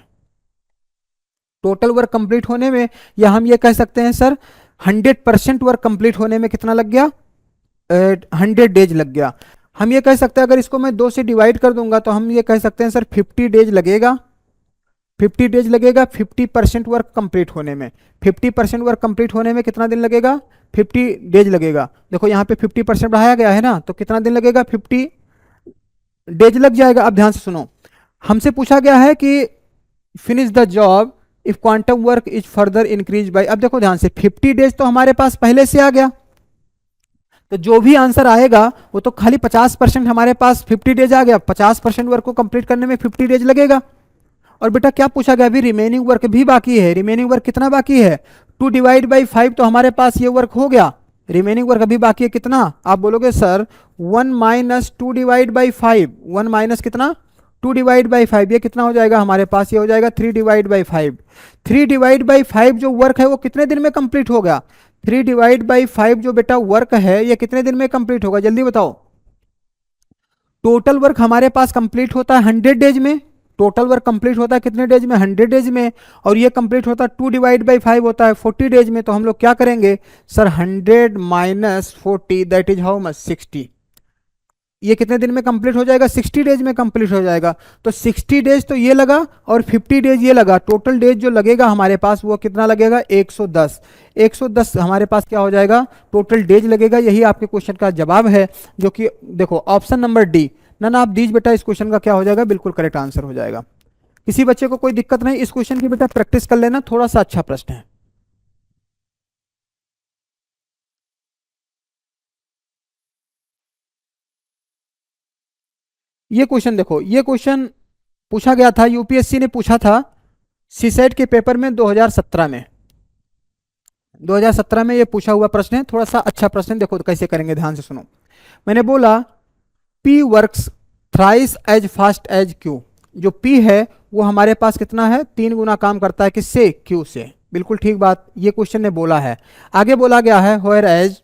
टोटल वर्क कंप्लीट होने में, या हम ये कह सकते हैं सर 100% वर्क कंप्लीट होने में कितना लग गया? 100 डेज लग गया। हम ये कह सकते हैं, अगर इसको मैं 2 से डिवाइड कर दूंगा तो हम ये कह सकते हैं सर 50 डेज लगेगा। 50 डेज लगेगा 50% वर्क कंप्लीट होने में। 50% वर्क कंप्लीट होने में कितना दिन लगेगा? 50 डेज लगेगा। देखो यहाँ पे 50% बढ़ाया गया है ना, तो कितना दिन लगेगा? 50 डेज लग जाएगा। अब ध्यान से सुनो, हमसे पूछा गया है कि finish the job if quantum work is further increase by. अब देखो ध्यान से, 50 डेज तो हमारे पास पहले से आ गया, तो जो भी आंसर आएगा वो तो खाली 50% हमारे पास 50 डेज आ गया। 50% वर्क को कंप्लीट करने में 50 डेज लगेगा। और बेटा क्या पूछा गया? अभी रिमेनिंग वर्क भी बाकी है। रिमेनिंग वर्क कितना बाकी है? 2/5 तो हमारे पास ये वर्क हो गया। रिमेनिंग वर्क अभी बाकी है कितना? आप बोलोगे सर 1 - 2/5, 1 माइनस कितना? 2/5। ये कितना हो जाएगा हमारे पास? ये हो जाएगा 3/5। 3/5 जो वर्क है वो कितने दिन में कंप्लीट होगा? 3/5 जो बेटा वर्क है ये कितने दिन में कंप्लीट होगा? जल्दी बताओ। टोटल वर्क हमारे पास कंप्लीट होता है 100 डेज में। टोटल वर्क कंप्लीट होता है कितने डेज में? 100 डेज में। और ये कंप्लीट होता है 2/5 होता है 40 डेज में। तो हम लोग क्या करेंगे sir? 100 - 40, that is how much? 60। ये कितने दिन में कंप्लीट हो जाएगा, 60 डेज में कंप्लीट हो जाएगा। तो 60 डेज तो ये लगा और 50 डेज ये लगा, टोटल डेज जो लगेगा हमारे पास वो कितना लगेगा, 110। 110 हमारे पास क्या हो जाएगा, टोटल डेज लगेगा। यही आपके क्वेश्चन का जवाब है, जो कि देखो option number D, none of these बेटा इस क्वेश्चन का क्या हो जाएगा, बिल्कुल करेक्ट आंसर हो जाएगा। किसी बच्चे को कोई दिक्कत नहीं, इस क्वेश्चन की बेटा प्रैक्टिस कर लेना, थोड़ा सा अच्छा प्रश्न है। ये क्वेश्चन देखो, ये क्वेश्चन पूछा गया था, यूपीएससी ने पूछा था सीसेट के पेपर में 2017 में। 2017 में ये पूछा हुआ प्रश्न है, थोड़ा सा अच्छा प्रश्न, देखो तो कैसे करेंगे, ध्यान से सुनो। मैंने बोला P works thrice as fast as Q। जो P है वो हमारे पास कितना है, 3 गुना काम करता है किससे, Q से। बिल्कुल ठीक बात ये क्वेश्चन ने बोला है। आगे बोला गया है whereas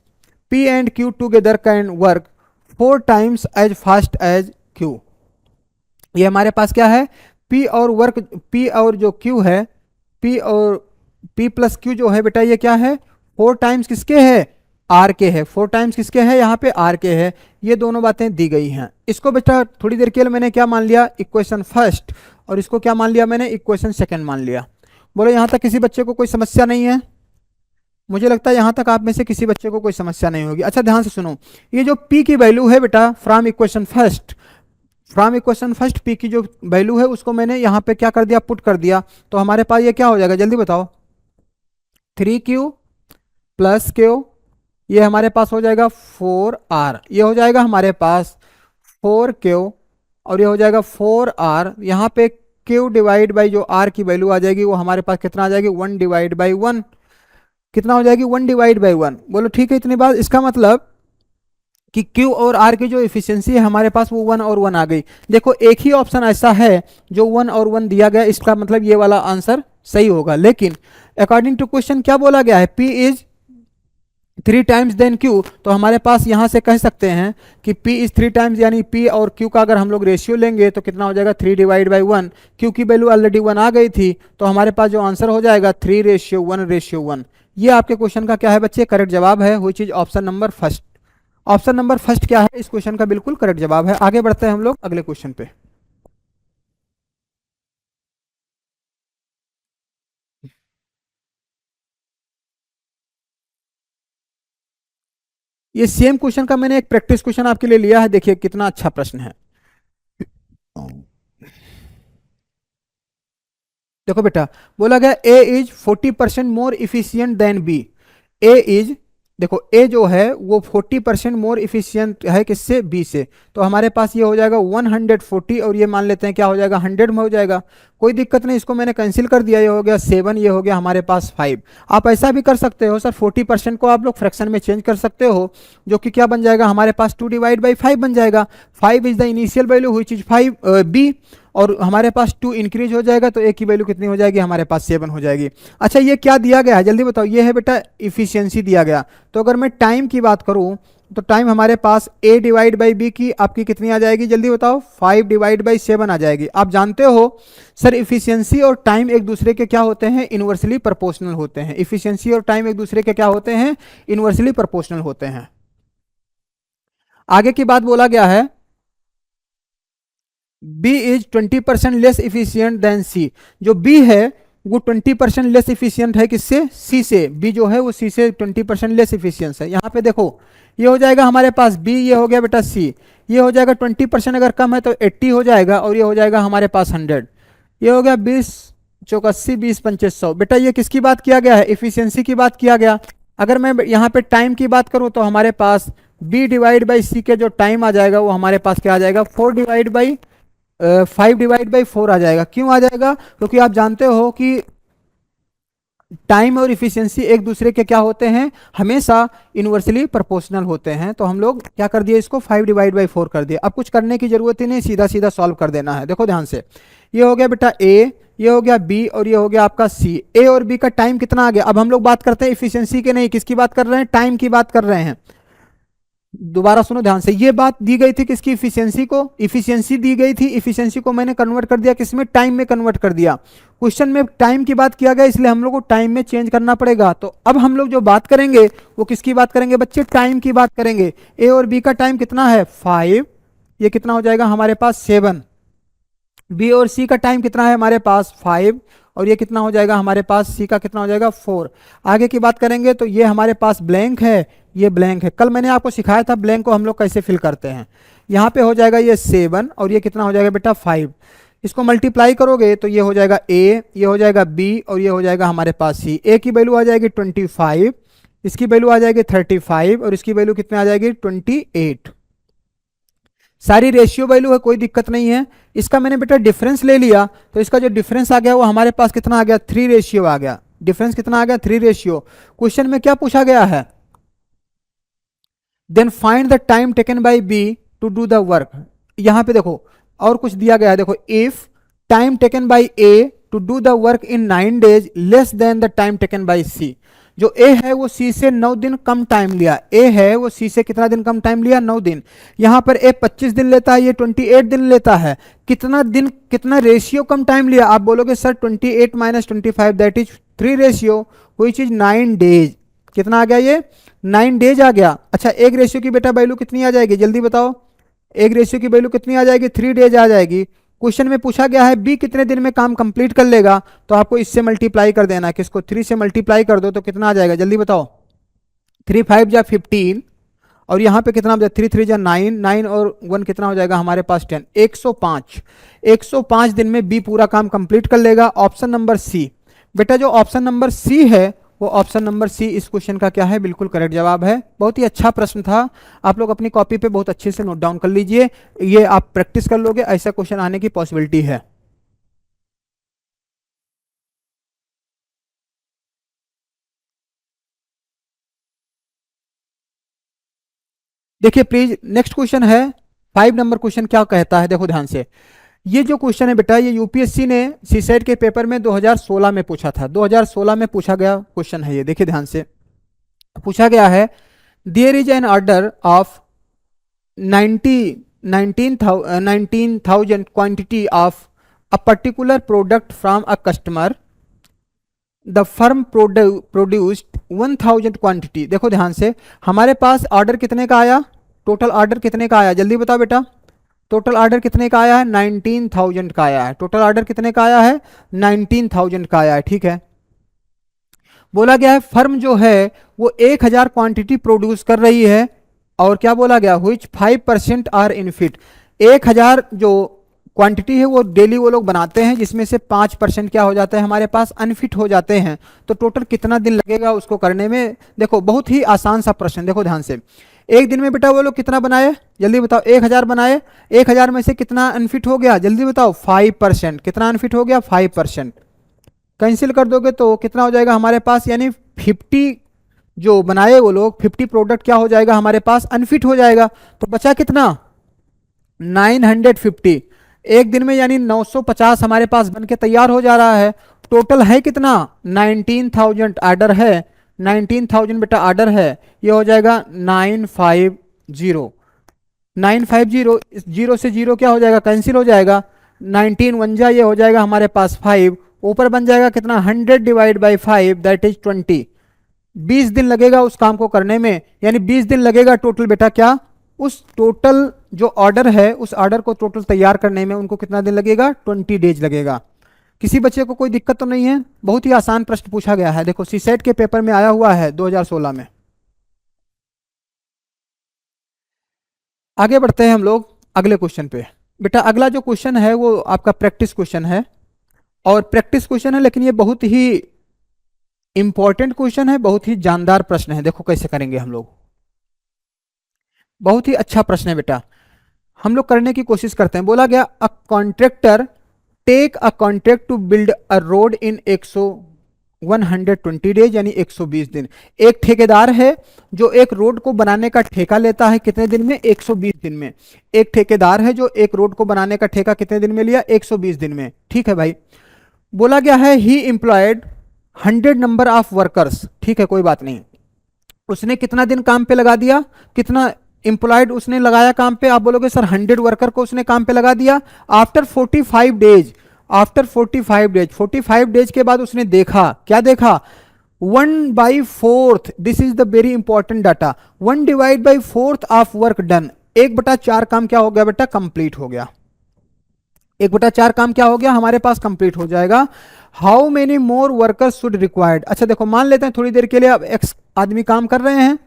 P and Q together can work 4 times as fast as Q। ये हमारे पास क्या है, P और वर्क, P और जो Q है, P और P प्लस Q जो है बेटा ये क्या है, 4 टाइम्स किसके है, R के है। 4 टाइम्स किसके है, यहाँ पे R के है। ये दोनों बातें दी गई हैं। इसको बेटा थोड़ी देर के लिए मैंने क्या मान लिया, इक्वेशन फर्स्ट, और इसको क्या मान लिया मैंने, इक्वेशन सेकंड मान लिया। बोलो यहाँ तक किसी बच्चे को कोई समस्या नहीं है, मुझे लगता है यहाँ तक आप में से किसी बच्चे को कोई समस्या नहीं होगी। अच्छा ध्यान से सुनो, ये जो P की वैल्यू है बेटा from equation first, from equation first P की जो वैल्यू है उसको मैंने यहाँ पे क्या कर दिया, पुट कर दिया। तो हमारे पास ये क्या हो जाएगा, जल्दी बताओ, 3Q प्लस Q, ये हमारे पास हो जाएगा 4R, ये हो जाएगा हमारे पास 4Q, और ये हो जाएगा 4R। यहाँ पे Q डिवाइड बाई जो R की वैल्यू आ जाएगी वो हमारे पास कितना आ जाएगी, 1 डिवाइड बाई 1। कितना हो जाएगी, 1 डिवाइड बाई 1। बोलो ठीक है, इतनी बात। इसका मतलब कि Q और R की जो इफिशियंसी है हमारे पास वो 1 और 1 आ गई। देखो एक ही ऑप्शन ऐसा है जो 1 और 1 दिया गया, इसका मतलब ये वाला आंसर सही होगा। लेकिन अकॉर्डिंग टू क्वेश्चन क्या बोला गया है, P is 3 times then Q, तो हमारे पास यहाँ से कह सकते हैं कि P इज 3 टाइम्स, यानी P और Q का अगर हम लोग रेशियो लेंगे तो कितना हो जाएगा, 3 डिवाइड बाई 1। Q की वैल्यू ऑलरेडी 1 आ गई थी, तो हमारे पास जो आंसर हो जाएगा 3:1:1। ये आपके क्वेश्चन का क्या है बच्चे, करेक्ट जवाब है, which is option number first. Option number first क्या है, इस क्वेश्चन का बिल्कुल करेक्ट जवाब है। आगे बढ़ते हैं हम लोग अगले क्वेश्चन पे। ये सेम क्वेश्चन का मैंने एक प्रैक्टिस क्वेश्चन आपके लिए लिया है, देखिए कितना अच्छा प्रश्न है। देखो बेटा, बोला गया A is 40% more efficient than B. A is, देखो ए जो है वो 40% मोर इफिशियंट है किससे, बी से। तो हमारे पास ये हो जाएगा 140, और ये मान लेते हैं क्या हो जाएगा, 100 में हो जाएगा। कोई दिक्कत नहीं, इसको मैंने कैंसिल कर दिया, ये हो गया 7, ये हो गया हमारे पास 5। आप ऐसा भी कर सकते हो सर, 40% को आप लोग फ्रैक्शन में चेंज कर सकते हो, जो कि क्या बन जाएगा हमारे पास 2 डिवाइड बाई 5 बन जाएगा। 5 is the initial value which is 5 B, और हमारे पास 2 इंक्रीज हो जाएगा, तो ए की वैल्यू कितनी हो जाएगी, हमारे पास 7 हो जाएगी। अच्छा ये क्या दिया गया है जल्दी बताओ, ये है बेटा इफिशियंसी दिया गया। तो अगर मैं टाइम की बात करूं तो टाइम हमारे पास a डिवाइड बाई बी की आपकी कितनी आ जाएगी, जल्दी बताओ, 5 डिवाइड बाई 7 आ जाएगी। आप जानते हो सर इफिशियंसी और टाइम एक दूसरे के क्या होते हैं, इनवर्सली प्रोपोर्शनल होते हैं। इफिशियंसी और टाइम एक दूसरे के क्या होते हैं, इनवर्सली प्रोपोर्शनल होते हैं। आगे की बात बोला गया है B is 20% less efficient than C। जो B है वो 20% लेस इफिशियंट है किससे, C से। B जो है वो C से 20% लेस इफिशियंस है। यहाँ पे देखो ये हो जाएगा हमारे पास B, ये हो गया बेटा C, ये हो जाएगा 20% अगर कम है तो 80 हो जाएगा, और ये हो जाएगा हमारे पास 100। ये हो गया 20 चौक 80, 20 25 100। बेटा ये किसकी बात किया गया है, इफिशियंसी की बात किया गया। अगर मैं यहाँ पे टाइम की बात करूँ तो हमारे पास B डिवाइड बाई C के जो टाइम आ जाएगा वो हमारे पास क्या आ जाएगा, 4 डिवाइड बाई 5 डिवाइड बाई 4 आ जाएगा। क्यों आ जाएगा, क्योंकि आप जानते हो कि टाइम और इफिशियंसी एक दूसरे के क्या होते हैं, हमेशा इनवर्सली प्रोपोर्शनल होते हैं। तो हम लोग क्या कर दिए, इसको 5 डिवाइड बाई 4 कर दिया। अब कुछ करने की जरूरत ही नहीं, सीधा सीधा सॉल्व कर देना है। देखो ध्यान से, ये हो गया बेटा ए, ये हो गया बी, और ये हो गया आपका सी। ए और बी का टाइम कितना आ गया। अब हम लोग बात करते हैं इफिशियंसी के, नहीं किसकी बात कर रहे हैं, टाइम की बात कर रहे हैं। दोबारा सुनो ध्यान से, ये बात दी गई थी किसकी, इफिशियंसी को। इफिशियंसी दी गई थी, इफिशियंसी को मैंने कन्वर्ट कर दिया किसमें, टाइम में कन्वर्ट कर दिया। क्वेश्चन में टाइम की बात किया गया, इसलिए हम लोग को टाइम में चेंज करना पड़ेगा। तो अब हम लोग जो बात करेंगे वो किसकी बात करेंगे बच्चे, टाइम की बात करेंगे। ए और बी का टाइम कितना है, 5 ये कितना हो जाएगा हमारे पास 7। बी और सी का टाइम कितना है हमारे पास 5, और ये कितना हो जाएगा हमारे पास, सी का कितना हो जाएगा 4। आगे की बात करेंगे तो ये हमारे पास ब्लैंक है, ये ब्लैंक है। कल मैंने आपको सिखाया था ब्लैंक को हम लोग कैसे फिल करते हैं। यहाँ पे हो जाएगा ये 7 और ये कितना हो जाएगा बेटा 5। इसको मल्टीप्लाई करोगे तो ये हो जाएगा ए, ये हो जाएगा बी और ये हो जाएगा हमारे पास सी। ए की वैल्यू आ जाएगी 25, इसकी वैल्यू आ जाएगी 35 और इसकी वैल्यू कितनी आ जाएगी 28। सारी रेशियो वैल्यू है, कोई दिक्कत नहीं है। इसका मैंने बेटा डिफरेंस ले लिया तो इसका जो डिफरेंस आ गया वो हमारे पास कितना आ गया 3 रेशियो आ गया। डिफरेंस कितना आ गया 3 रेशियो। क्वेश्चन में क्या पूछा गया है, then find the time taken by B to do the work. यहां पे देखो और कुछ दिया गया है, देखो if time taken by A to do the work in 9 days less than the time taken by C. जो ए है वो सी से 9 दिन कम टाइम लिया, ए है वो सी से कितना दिन कम टाइम लिया 9 दिन। यहां पर ए 25 दिन लेता है, ये 28 दिन लेता है। कितना दिन, कितना रेशियो कम टाइम लिया, आप बोलोगे sir 28 - 25 that is 3 ratio which is 9 days। कितना आ गया ये 9 days आ गया। अच्छा एक रेशियो की बेटा वैल्यू कितनी आ जाएगी जल्दी बताओ, एक रेशियो की वैल्यू कितनी आ जाएगी 3 days आ जाएगी। क्वेश्चन में पूछा गया है बी कितने दिन में काम कंप्लीट कर लेगा, तो आपको इससे मल्टीप्लाई कर देना, किसको 3 से मल्टीप्लाई कर दो तो कितना आ जाएगा जल्दी बताओ। 3 × 5 = 15 और यहाँ पे कितना 3 × 3 = 9, 9 और 1 कितना हो जाएगा हमारे पास 10, 105। 105 दिन में बी पूरा काम कंप्लीट कर लेगा। ऑप्शन नंबर सी बेटा, जो ऑप्शन नंबर सी है वो ऑप्शन नंबर सी इस क्वेश्चन का क्या है, बिल्कुल करेक्ट जवाब है। बहुत ही अच्छा प्रश्न था, आप लोग अपनी कॉपी पे बहुत अच्छे से नोट डाउन कर लीजिए, ये आप प्रैक्टिस कर लोगे, ऐसा क्वेश्चन आने की पॉसिबिलिटी है। देखिए प्लीज नेक्स्ट क्वेश्चन है 5 नंबर क्वेश्चन क्या कहता है, देखो ध्यान से। ये जो क्वेश्चन है बेटा ये यूपीएससी ने सीसेट के पेपर में 2016 में पूछा था, 2016 में पूछा गया क्वेश्चन है ये। देखिए ध्यान से पूछा गया है, there is an order of 19,000 quantity of a particular product from a customer, the firm produced 1000 quantity. देखो ध्यान से हमारे पास ऑर्डर कितने का आया, टोटल ऑर्डर कितने का आया जल्दी बताओ बेटा। टोटल ऑर्डर कितने का आया है 19,000 का आया है। टोटल ऑर्डर कितने का आया है 19,000 का आया है, ठीक है। बोला गया है फर्म जो है वो 1000 क्वांटिटी प्रोड्यूस कर रही है और क्या बोला गया व्हिच 5% आर इनफिट। 1000 जो क्वांटिटी है वो डेली वो लोग बनाते हैं जिसमें से 5% क्या हो जाता है हमारे पास अनफिट हो जाते हैं। तो टोटल कितना दिन लगेगा उसको करने में। देखो बहुत ही आसान सा प्रश्न, देखो ध्यान से। एक दिन में बेटा वो लोग कितना बनाए जल्दी बताओ, 1000 बनाए, 1000 में से कितना अनफिट हो गया जल्दी बताओ 5%। कितना अनफिट हो गया 5%। कैंसिल कर दोगे तो कितना हो जाएगा हमारे पास, यानी 50 जो बनाए वो लोग 50 प्रोडक्ट क्या हो जाएगा हमारे पास अनफिट हो जाएगा। तो बचा कितना 950। एक दिन में यानी 950 हमारे पास बन के तैयार हो जा रहा है। टोटल है कितना 19,000 ऑर्डर है, 19,000 बेटा ऑर्डर है। ये हो जाएगा 950, 950 जीरो से जीरो क्या हो जाएगा कैंसिल हो जाएगा, 19 1 ये हो जाएगा हमारे पास 5, ऊपर बन जाएगा कितना 100 डिवाइड बाई 5 दैट इज 20। 20 दिन लगेगा उस काम को करने में, यानी 20 दिन लगेगा टोटल बेटा क्या उस टोटल जो ऑर्डर है उस ऑर्डर को टोटल तैयार करने में उनको कितना दिन लगेगा 20 डेज लगेगा। किसी बच्चे को कोई दिक्कत तो नहीं है, बहुत ही आसान प्रश्न पूछा गया है। देखो सीसेट के पेपर में आया हुआ है 2016 में। आगे बढ़ते हैं हम लोग अगले क्वेश्चन पे। बेटा अगला जो क्वेश्चन है वो आपका प्रैक्टिस क्वेश्चन है, और प्रैक्टिस क्वेश्चन है लेकिन ये बहुत ही इंपॉर्टेंट क्वेश्चन है, बहुत ही जानदार प्रश्न है। देखो कैसे करेंगे हम लोग, बहुत ही अच्छा प्रश्न है बेटा, हम लोग करने की कोशिश करते हैं। बोला गया a contractor take a contract to build a road in 120 days यानी 120 दिन। एक ठेकेदार है जो एक रोड को बनाने का ठेका लेता है कितने दिन में 120 दिन में। एक ठेकेदार है जो एक रोड को बनाने का ठेका कितने दिन में लिया 120 दिन में, ठीक है भाई। बोला गया है ही एम्प्लॉयड 100 नंबर ऑफ वर्कर्स, ठीक है कोई बात नहीं। उसने कितना दिन काम पे लगा दिया, कितना एम्प्लॉयड उसने लगाया काम पे, आप बोलोगे सर 100 वर्कर को उसने काम पे लगा दिया। After 45 days, after 45 days, 45 days के बाद उसने देखा, क्या देखा 1/4, this is the very important data, 1/4 of work done. 1/4 काम क्या हो गया बेटा, कंप्लीट हो गया। 1/4 काम क्या हो गया हमारे पास, कंप्लीट हो जाएगा। How many more workers should required. अच्छा देखो मान लेते हैं थोड़ी देर के लिए अब एक्स आदमी काम कर रहे हैं।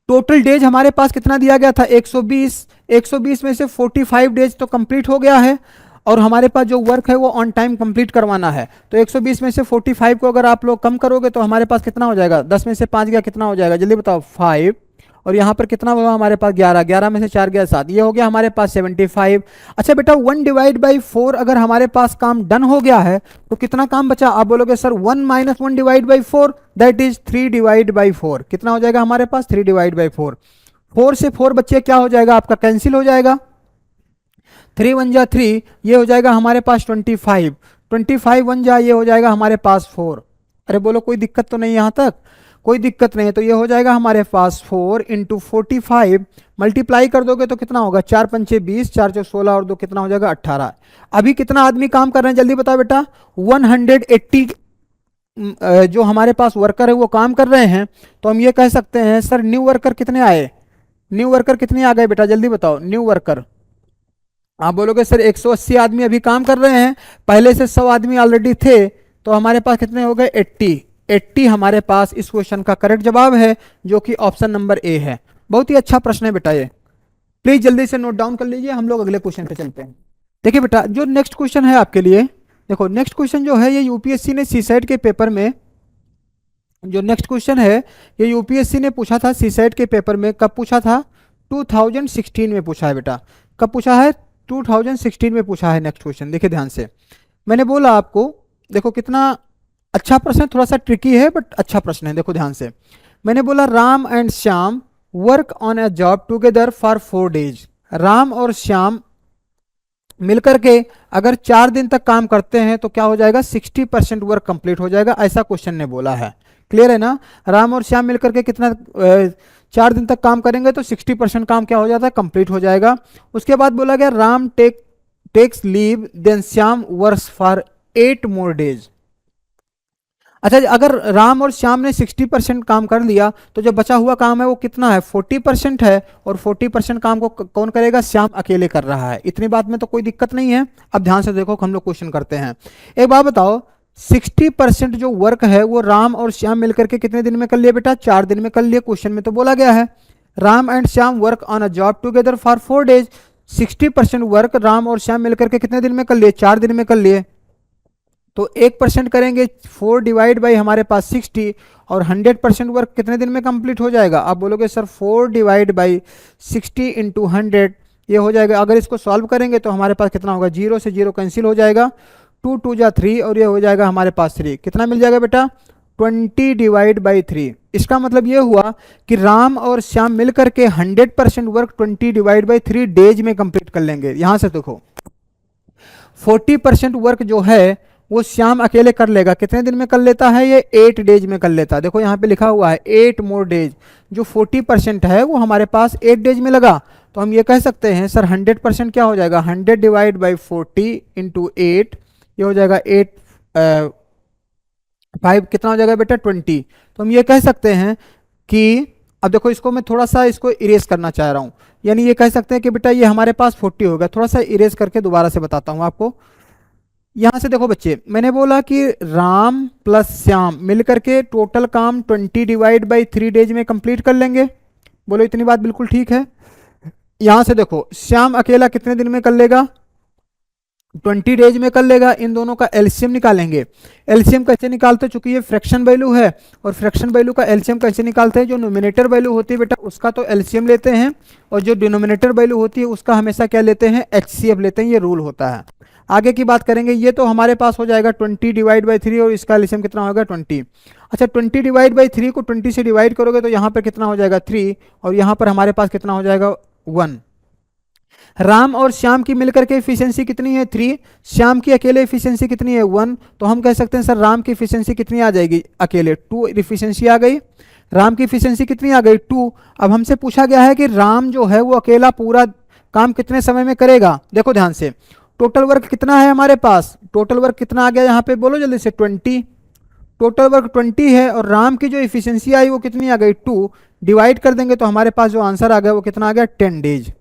टोटल डेज हमारे पास कितना दिया गया था, 120। 120 में से 45 डेज तो कंप्लीट हो गया है, और हमारे पास जो वर्क है वो ऑन टाइम कंप्लीट करवाना है। तो 120 में से 45 को अगर आप लोग कम करोगे तो हमारे पास कितना हो जाएगा, 10 में से 5 गया कितना हो जाएगा, जल्दी बताओ, 5। और यहाँ पर कितना होगा हमारे पास, 11। 11 में से 4 गया 7, ये हो गया हमारे पास 75। अच्छा बेटा 1/4 अगर हमारे पास काम डन हो गया है तो कितना काम बचा, आप बोलोगे सर 1 - 1/4, दैट इज 3/4। कितना हो जाएगा हमारे पास, 3/4। 4 से 4 बच्चे क्या हो जाएगा आपका, कैंसिल हो जाएगा। 3 1 जा 3, ये हो जाएगा हमारे पास 25। 25 1 जा, ये हो जाएगा हमारे पास 4। अरे बोलो कोई दिक्कत तो नहीं, यहाँ तक कोई दिक्कत नहीं है। तो ये हो जाएगा हमारे पास 4 × 45 मल्टीप्लाई कर दोगे तो कितना होगा, 4 पंचे 20, 4 चौ 16 और 2 कितना हो जाएगा, 18। अभी कितना आदमी काम कर रहे हैं जल्दी बताओ बेटा, 180 जो हमारे पास वर्कर है वो काम कर रहे हैं। तो हम ये कह सकते हैं सर न्यू वर्कर कितने आए, न्यू वर्कर कितने आ गए बेटा, जल्दी बताओ। न्यू वर्कर आप बोलोगे सर 180 आदमी अभी काम कर रहे हैं, पहले से 100 आदमी ऑलरेडी थे, तो हमारे पास कितने हो गए, 80 हमारे पास इस क्वेश्चन का करेक्ट जवाब है, जो कि ऑप्शन नंबर ए है। बहुत ही अच्छा प्रश्न है बेटा ये, प्लीज जल्दी से नोट डाउन कर लीजिए। हम लोग अगले क्वेश्चन पे चलते हैं। देखिए बेटा जो नेक्स्ट क्वेश्चन है आपके लिए, देखो नेक्स्ट क्वेश्चन जो है ये यूपीएससी ने सीसेट के पेपर में, जो नेक्स्ट क्वेश्चन है ये यूपीएससी ने पूछा था सीसेट के पेपर में। कब पूछा था, 2016 में पूछा है बेटा। कब पूछा है, 2016 में पूछा है नेक्स्ट क्वेश्चन। देखिए ध्यान से, मैंने बोला आपको, देखो कितना अच्छा प्रश्न है, थोड़ा सा ट्रिकी है बट अच्छा प्रश्न है। देखो ध्यान से, मैंने बोला Ram and Shyam work on a job together for 4 days. Ram और श्याम मिलकर के अगर 4 दिन तक काम करते हैं तो क्या हो जाएगा, 60% वर्क कंप्लीट हो जाएगा, ऐसा क्वेश्चन ने बोला है। क्लियर है ना, राम और श्याम मिलकर के कितना 4 दिन तक काम करेंगे तो 60% काम क्या हो जाता है, कंप्लीट हो जाएगा। उसके बाद बोला गया Ram takes leave then Shyam works for 8 more days. अच्छा अगर राम और श्याम ने 60% काम कर लिया तो जो बचा हुआ काम है वो कितना है, 40% है, और 40% काम को कौन करेगा, श्याम अकेले कर रहा है। इतनी बात में तो कोई दिक्कत नहीं है। अब ध्यान से देखो हम लोग क्वेश्चन करते हैं। एक बात बताओ, 60% जो वर्क है वो राम और श्याम मिलकर के कितने दिन में कर लिए बेटा, 4 दिन में कर लिए। क्वेश्चन में तो बोला गया है Ram and Shyam work on a job together for 4 days. 60% work Ram और श्याम मिलकर के कितने दिन में कर लिए, 4 दिन में कर लिए। तो 1% करेंगे, 4 डिवाइड बाई हमारे पास 60, और 100% वर्क कितने दिन में कंप्लीट हो जाएगा। आप बोलोगे सर 4 डिवाइड बाई 60 इंटू 100, ये हो जाएगा। अगर इसको सॉल्व करेंगे तो हमारे पास कितना होगा, 0 से 0 कैंसिल हो जाएगा, 2 2 जा 3, और ये हो जाएगा हमारे पास 3। कितना मिल जाएगा बेटा, 20 डिवाइड बाई 3। इसका मतलब ये हुआ कि राम और श्याम मिलकर के 100% वर्क 20 डिवाइड बाई 3 डेज में कंप्लीट कर लेंगे। यहां से देखो 40% वर्क जो है वो श्याम अकेले कर लेगा, कितने दिन में कर लेता है, ये 8 डेज में कर लेता है। देखो यहाँ पे लिखा हुआ है 8 मोर डेज, जो 40% है वो हमारे पास 8 डेज में लगा। तो हम ये कह सकते हैं सर 100% क्या हो जाएगा, 100 डिवाइड बाई 40 इंटू 8, ये हो जाएगा 8 5 कितना हो जाएगा बेटा, 20। तो हम ये कह सकते हैं कि, अब देखो इसको मैं थोड़ा सा इसको इरेज करना चाह रहा हूँ, यानी ये कह सकते हैं कि बेटा ये हमारे पास 40 होगा। थोड़ा सा इरेज करके दोबारा से बताता हूँ आपको। यहां से देखो बच्चे, मैंने बोला कि राम प्लस श्याम मिलकर के टोटल काम 20 डिवाइड बाई 3 डेज में कंप्लीट कर लेंगे। बोलो इतनी बात बिल्कुल ठीक है। यहां से देखो श्याम अकेला कितने दिन में कर लेगा, 20 डेज में कर लेगा। इन दोनों का एलसीएम निकालेंगे। एलसीएम कैसे निकालते, चूंकि ये फ्रैक्शन वैल्यू है, और फ्रैक्शन वैल्यू का एलसीएम कैसे निकालते हैं, जो नोमिनेटर वैल्यू होती है बेटा उसका तो एलसीएम लेते हैं, और जो डिनोमिनेटर वैल्यू होती है उसका हमेशा क्या लेते हैं, एचसीएफ लेते हैं। ये रूल होता है। आगे की बात करेंगे, ये तो हमारे पास हो जाएगा 20 डिवाइड बाई 3, और इसका एलसीएम कितना होगा, 20। अच्छा 20 डिवाइड बाई 3 को 20 से डिवाइड करोगे तो यहाँ पर कितना हो जाएगा, 3, और यहाँ पर हमारे पास कितना हो जाएगा, 1। राम और श्याम की मिलकर के एफिशिएंसी कितनी है, 3। श्याम की अकेले एफिशिएंसी कितनी है, 1। तो हम कह सकते हैं सर राम की एफिशिएंसी कितनी आ जाएगी, अकेले 2 एफिशिएंसी आ गई। राम की एफिशिएंसी कितनी आ गई, 2। अब हमसे पूछा गया है कि राम जो है वो अकेला पूरा काम कितने समय में करेगा। देखो ध्यान से, टोटल वर्क कितना है हमारे पास, टोटल वर्क कितना आ गया यहाँ पे, बोलो जल्दी से, 20। टोटल वर्क 20 है और राम की जो इफिशियंसी आई वो कितनी आ गई 2, डिवाइड कर देंगे तो हमारे पास जो आंसर आ गया वो कितना आ गया 10 डेज।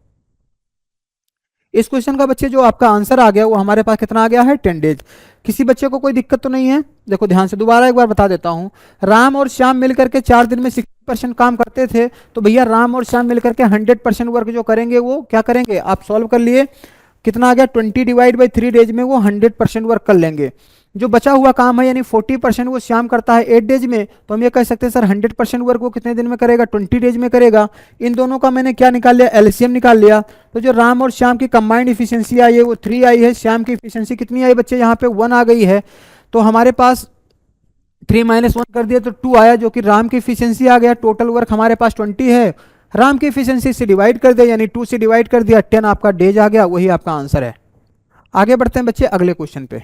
इस क्वेश्चन का बच्चे जो आपका आंसर आ गया वो हमारे पास कितना आ गया है 10 डेज। किसी बच्चे को कोई दिक्कत तो नहीं है? देखो ध्यान से दोबारा एक बार बता देता हूँ। राम और श्याम मिलकर के 4 दिन में 60% काम करते थे, तो भैया राम और श्याम मिलकर के 100% वर्क जो करेंगे वो क्या करेंगे, आप सॉल्व कर लिए, कितना आ गया 20 डिवाइड बाई 3 डेज में वो 100% वर्क कर लेंगे। जो बचा हुआ काम है यानी 40% वो श्याम करता है 8 डेज में, तो हम ये कह सकते हैं सर 100% वर्क वो कितने दिन में करेगा 20 डेज में करेगा। इन दोनों का मैंने क्या निकाल लिया, एलसीएम निकाल लिया। तो जो राम और श्याम की कंबाइंड इफिशियंसी आई है वो 3 आई है, श्याम की इफिशियंसी कितनी आई बच्चे यहाँ पे 1 आ गई है। तो हमारे पास 3 - 1 कर दिया तो 2 आया, जो कि राम की इफिशियंसी आ गया। टोटल वर्क हमारे पास 20 है, राम की इफिशियंसी से डिवाइड कर दिया यानी 2 से डिवाइड कर दिया, 10 आपका डेज आ गया, वही आपका आंसर है। आगे बढ़ते हैं बच्चे अगले क्वेश्चन पे।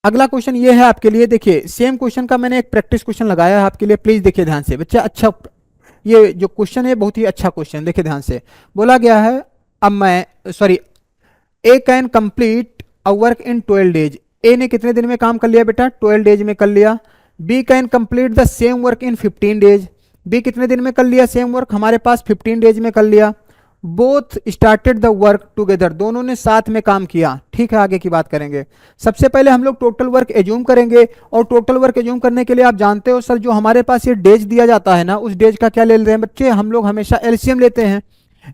अगला क्वेश्चन ये है आपके लिए, देखिए सेम क्वेश्चन का मैंने एक प्रैक्टिस क्वेश्चन लगाया है आपके लिए, प्लीज देखिए ध्यान से बच्चे। अच्छा, ये जो क्वेश्चन है बहुत ही अच्छा क्वेश्चन, देखिए ध्यान से। बोला गया है अब मैं sorry A can complete a work in 12 days. A ने कितने दिन में काम कर लिया बेटा 12 डेज में कर लिया। B can complete the same work in 15 days. B कितने दिन में कर लिया सेम वर्क, हमारे पास 15 डेज में कर लिया। Both started the work together, दोनों ने साथ में काम किया। ठीक है, आगे की बात करेंगे। सबसे पहले हम लोग टोटल वर्क एज्यूम करेंगे, और टोटल वर्क एज्यूम करने के लिए आप जानते हो सर जो हमारे पास ये डेज दिया जाता है ना, उस डेज का क्या ले लेते हैं बच्चे, हम लोग हमेशा एलसीएम लेते हैं।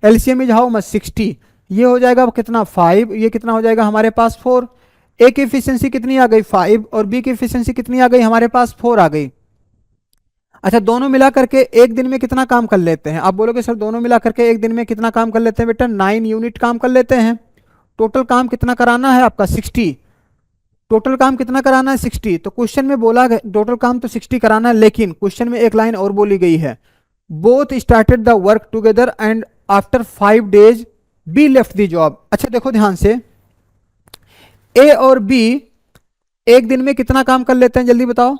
एलसीएम इज हाउ मच 60, ये हो जाएगा कितना 5, ये कितना हो जाएगा हमारे पास 4। ए की एफिशिएंसी कितनी आ गई 5 और बी की एफिशिएंसी कितनी आ गई हमारे पास 4 आ गई। अच्छा, दोनों मिला करके एक दिन में कितना काम कर लेते हैं, आप बोलोगे सर दोनों मिला करके एक दिन में कितना काम कर लेते हैं बेटा 9 यूनिट काम कर लेते हैं। टोटल काम कितना कराना है आपका 60, टोटल काम कितना कराना है 60। तो क्वेश्चन में बोला टोटल काम तो 60 कराना है, लेकिन क्वेश्चन में एक लाइन और बोली गई है, both started the work together and after 5 days be left the job. अच्छा देखो ध्यान से, ए और बी एक दिन में कितना काम कर लेते हैं जल्दी बताओ।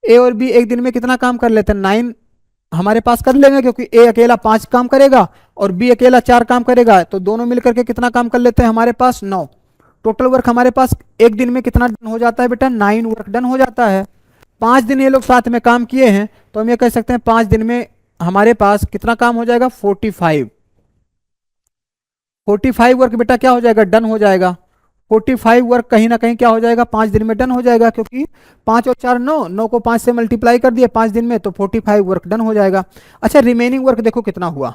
ए और बी एक दिन में कितना काम कर लेते हैं 9 हमारे पास कर लेंगे, क्योंकि ए अकेला 5 काम करेगा और बी अकेला 4 काम करेगा, तो दोनों मिलकर के कितना काम कर लेते हैं हमारे पास 9। टोटल वर्क हमारे पास एक दिन में कितना डन हो जाता है बेटा 9 वर्क डन हो जाता है। 5 दिन ये लोग साथ में काम किए हैं, तो हम ये कह सकते हैं 5 दिन में हमारे पास कितना काम हो जाएगा 45 वर्क बेटा क्या हो जाएगा डन हो जाएगा। 45 वर्क कहीं ना कहीं क्या हो जाएगा 5 दिन में डन हो जाएगा, क्योंकि 5 और 4 9, 9 को 5 से मल्टीप्लाई कर दिया 5 दिन में, तो 45 वर्क डन हो जाएगा। अच्छा, रिमेनिंग वर्क देखो कितना हुआ,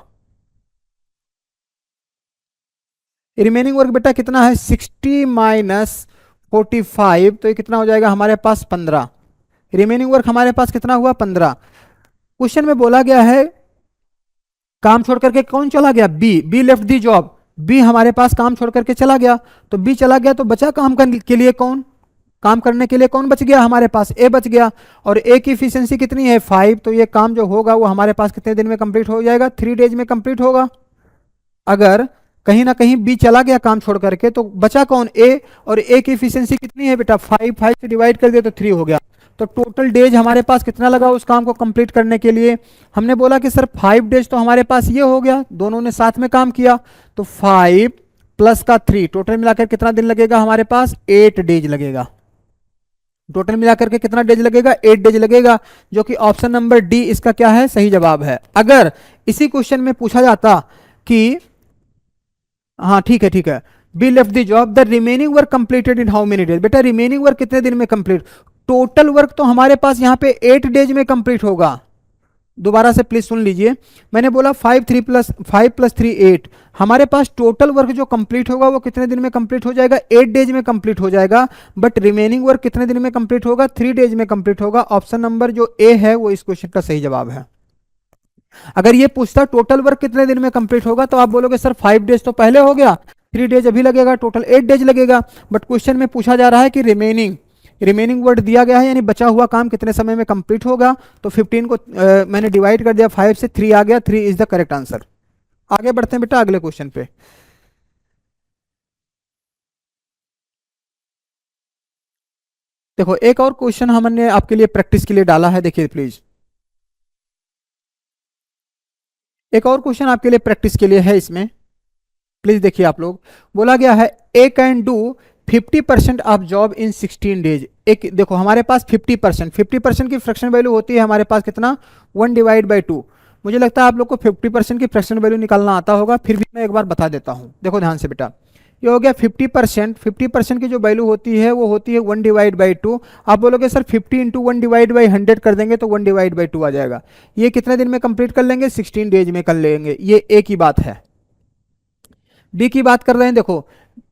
रिमेनिंग वर्क बेटा कितना है 60 - 45, तो ये कितना हो जाएगा हमारे पास 15। रिमेनिंग वर्क हमारे पास कितना हुआ 15। क्वेश्चन में बोला गया है काम छोड़ करके कौन चला गया, B left the job. B हमारे पास काम छोड़ करके चला गया, तो बी चला गया तो बचा काम करने के लिए कौन, काम करने के लिए कौन बच गया हमारे पास, ए बच गया। और ए की इफिशियंसी कितनी है 5, तो ये काम जो होगा वो हमारे पास कितने दिन में कंप्लीट हो जाएगा 3 डेज में कंप्लीट होगा। अगर कहीं ना कहीं बी चला गया काम छोड़ करके तो बचा कौन ए, और ए की इफिशियंसी कितनी है बेटा 5 से डिवाइड कर दिया तो 3 हो गया। तो टोटल डेज हमारे पास कितना लगा उस काम को कंप्लीट करने के लिए, हमने बोला कि सर 5 डेज तो हमारे पास ये हो गया, दोनों ने साथ में काम किया, तो 5 प्लस का 3 टोटल मिलाकर कितना दिन लगेगा हमारे पास 8 डेज लगेगा। टोटल मिलाकर के कितना डेज लगेगा 8 डेज लगेगा, जो कि ऑप्शन नंबर डी इसका क्या है सही जवाब है। अगर इसी क्वेश्चन में पूछा जाता कि हाँ ठीक है, be left the job, the remaining work completed in how many days, बेटा रिमेनिंग वर्क कितने दिन में कंप्लीट, टोटल वर्क तो हमारे पास यहाँ पे 8 डेज में कंप्लीट होगा। दोबारा से प्लीज सुन लीजिए, मैंने बोला 5 + 3 8, हमारे पास टोटल वर्क जो कंप्लीट होगा वो कितने दिन में कंप्लीट हो जाएगा 8 डेज में कंप्लीट हो जाएगा, बट रिमेनिंग वर्क कितने दिन में कंप्लीट होगा 3 डेज में कंप्लीट होगा। ऑप्शन नंबर जो ए है वो इस क्वेश्चन का सही जवाब है। अगर ये पूछता टोटल वर्क कितने दिन में कंप्लीट होगा तो आप बोलोगे सर 5 डेज तो पहले हो गया, 3 डेज अभी लगेगा, टोटल 8 डेज लगेगा। बट क्वेश्चन में पूछा जा रहा है कि रिमेनिंग वर्ड दिया गया है, यानी बचा हुआ काम कितने समय में कंप्लीट होगा, तो 15 को मैंने डिवाइड कर दिया 5 से, 3 आ गया, 3 इज द करेक्ट आंसर। आगे बढ़ते हैं बेटा अगले क्वेश्चन पे। देखो एक और क्वेश्चन हमने आपके लिए प्रैक्टिस के लिए डाला है, देखिए प्लीज एक और क्वेश्चन आपके लिए प्रैक्टिस के लिए है इसमें, प्लीज देखिए आप लोग। बोला गया है A can do 50% of job in 16 days. एक देखो हमारे पास 50% की फ्रैक्शन वैल्यू होती है हमारे पास कितना, 1/2। मुझे लगता है आप लोग को 50% की फ्रैक्शन वैल्यू निकालना आता होगा, फिर भी मैं एक बार बता देता हूँ। देखो ध्यान से बेटा, ये हो गया 50% की जो वैल्यू होती है वो होती है 1/2। आप बोलोगे सर 50 इंटू 1/100 कर देंगे तो 1/2 आ जाएगा। ये कितने दिन में कंप्लीट कर लेंगे, 16 डेज में कर लेंगे। ये ए की बात है। बी की बात कर रहे हैं, देखो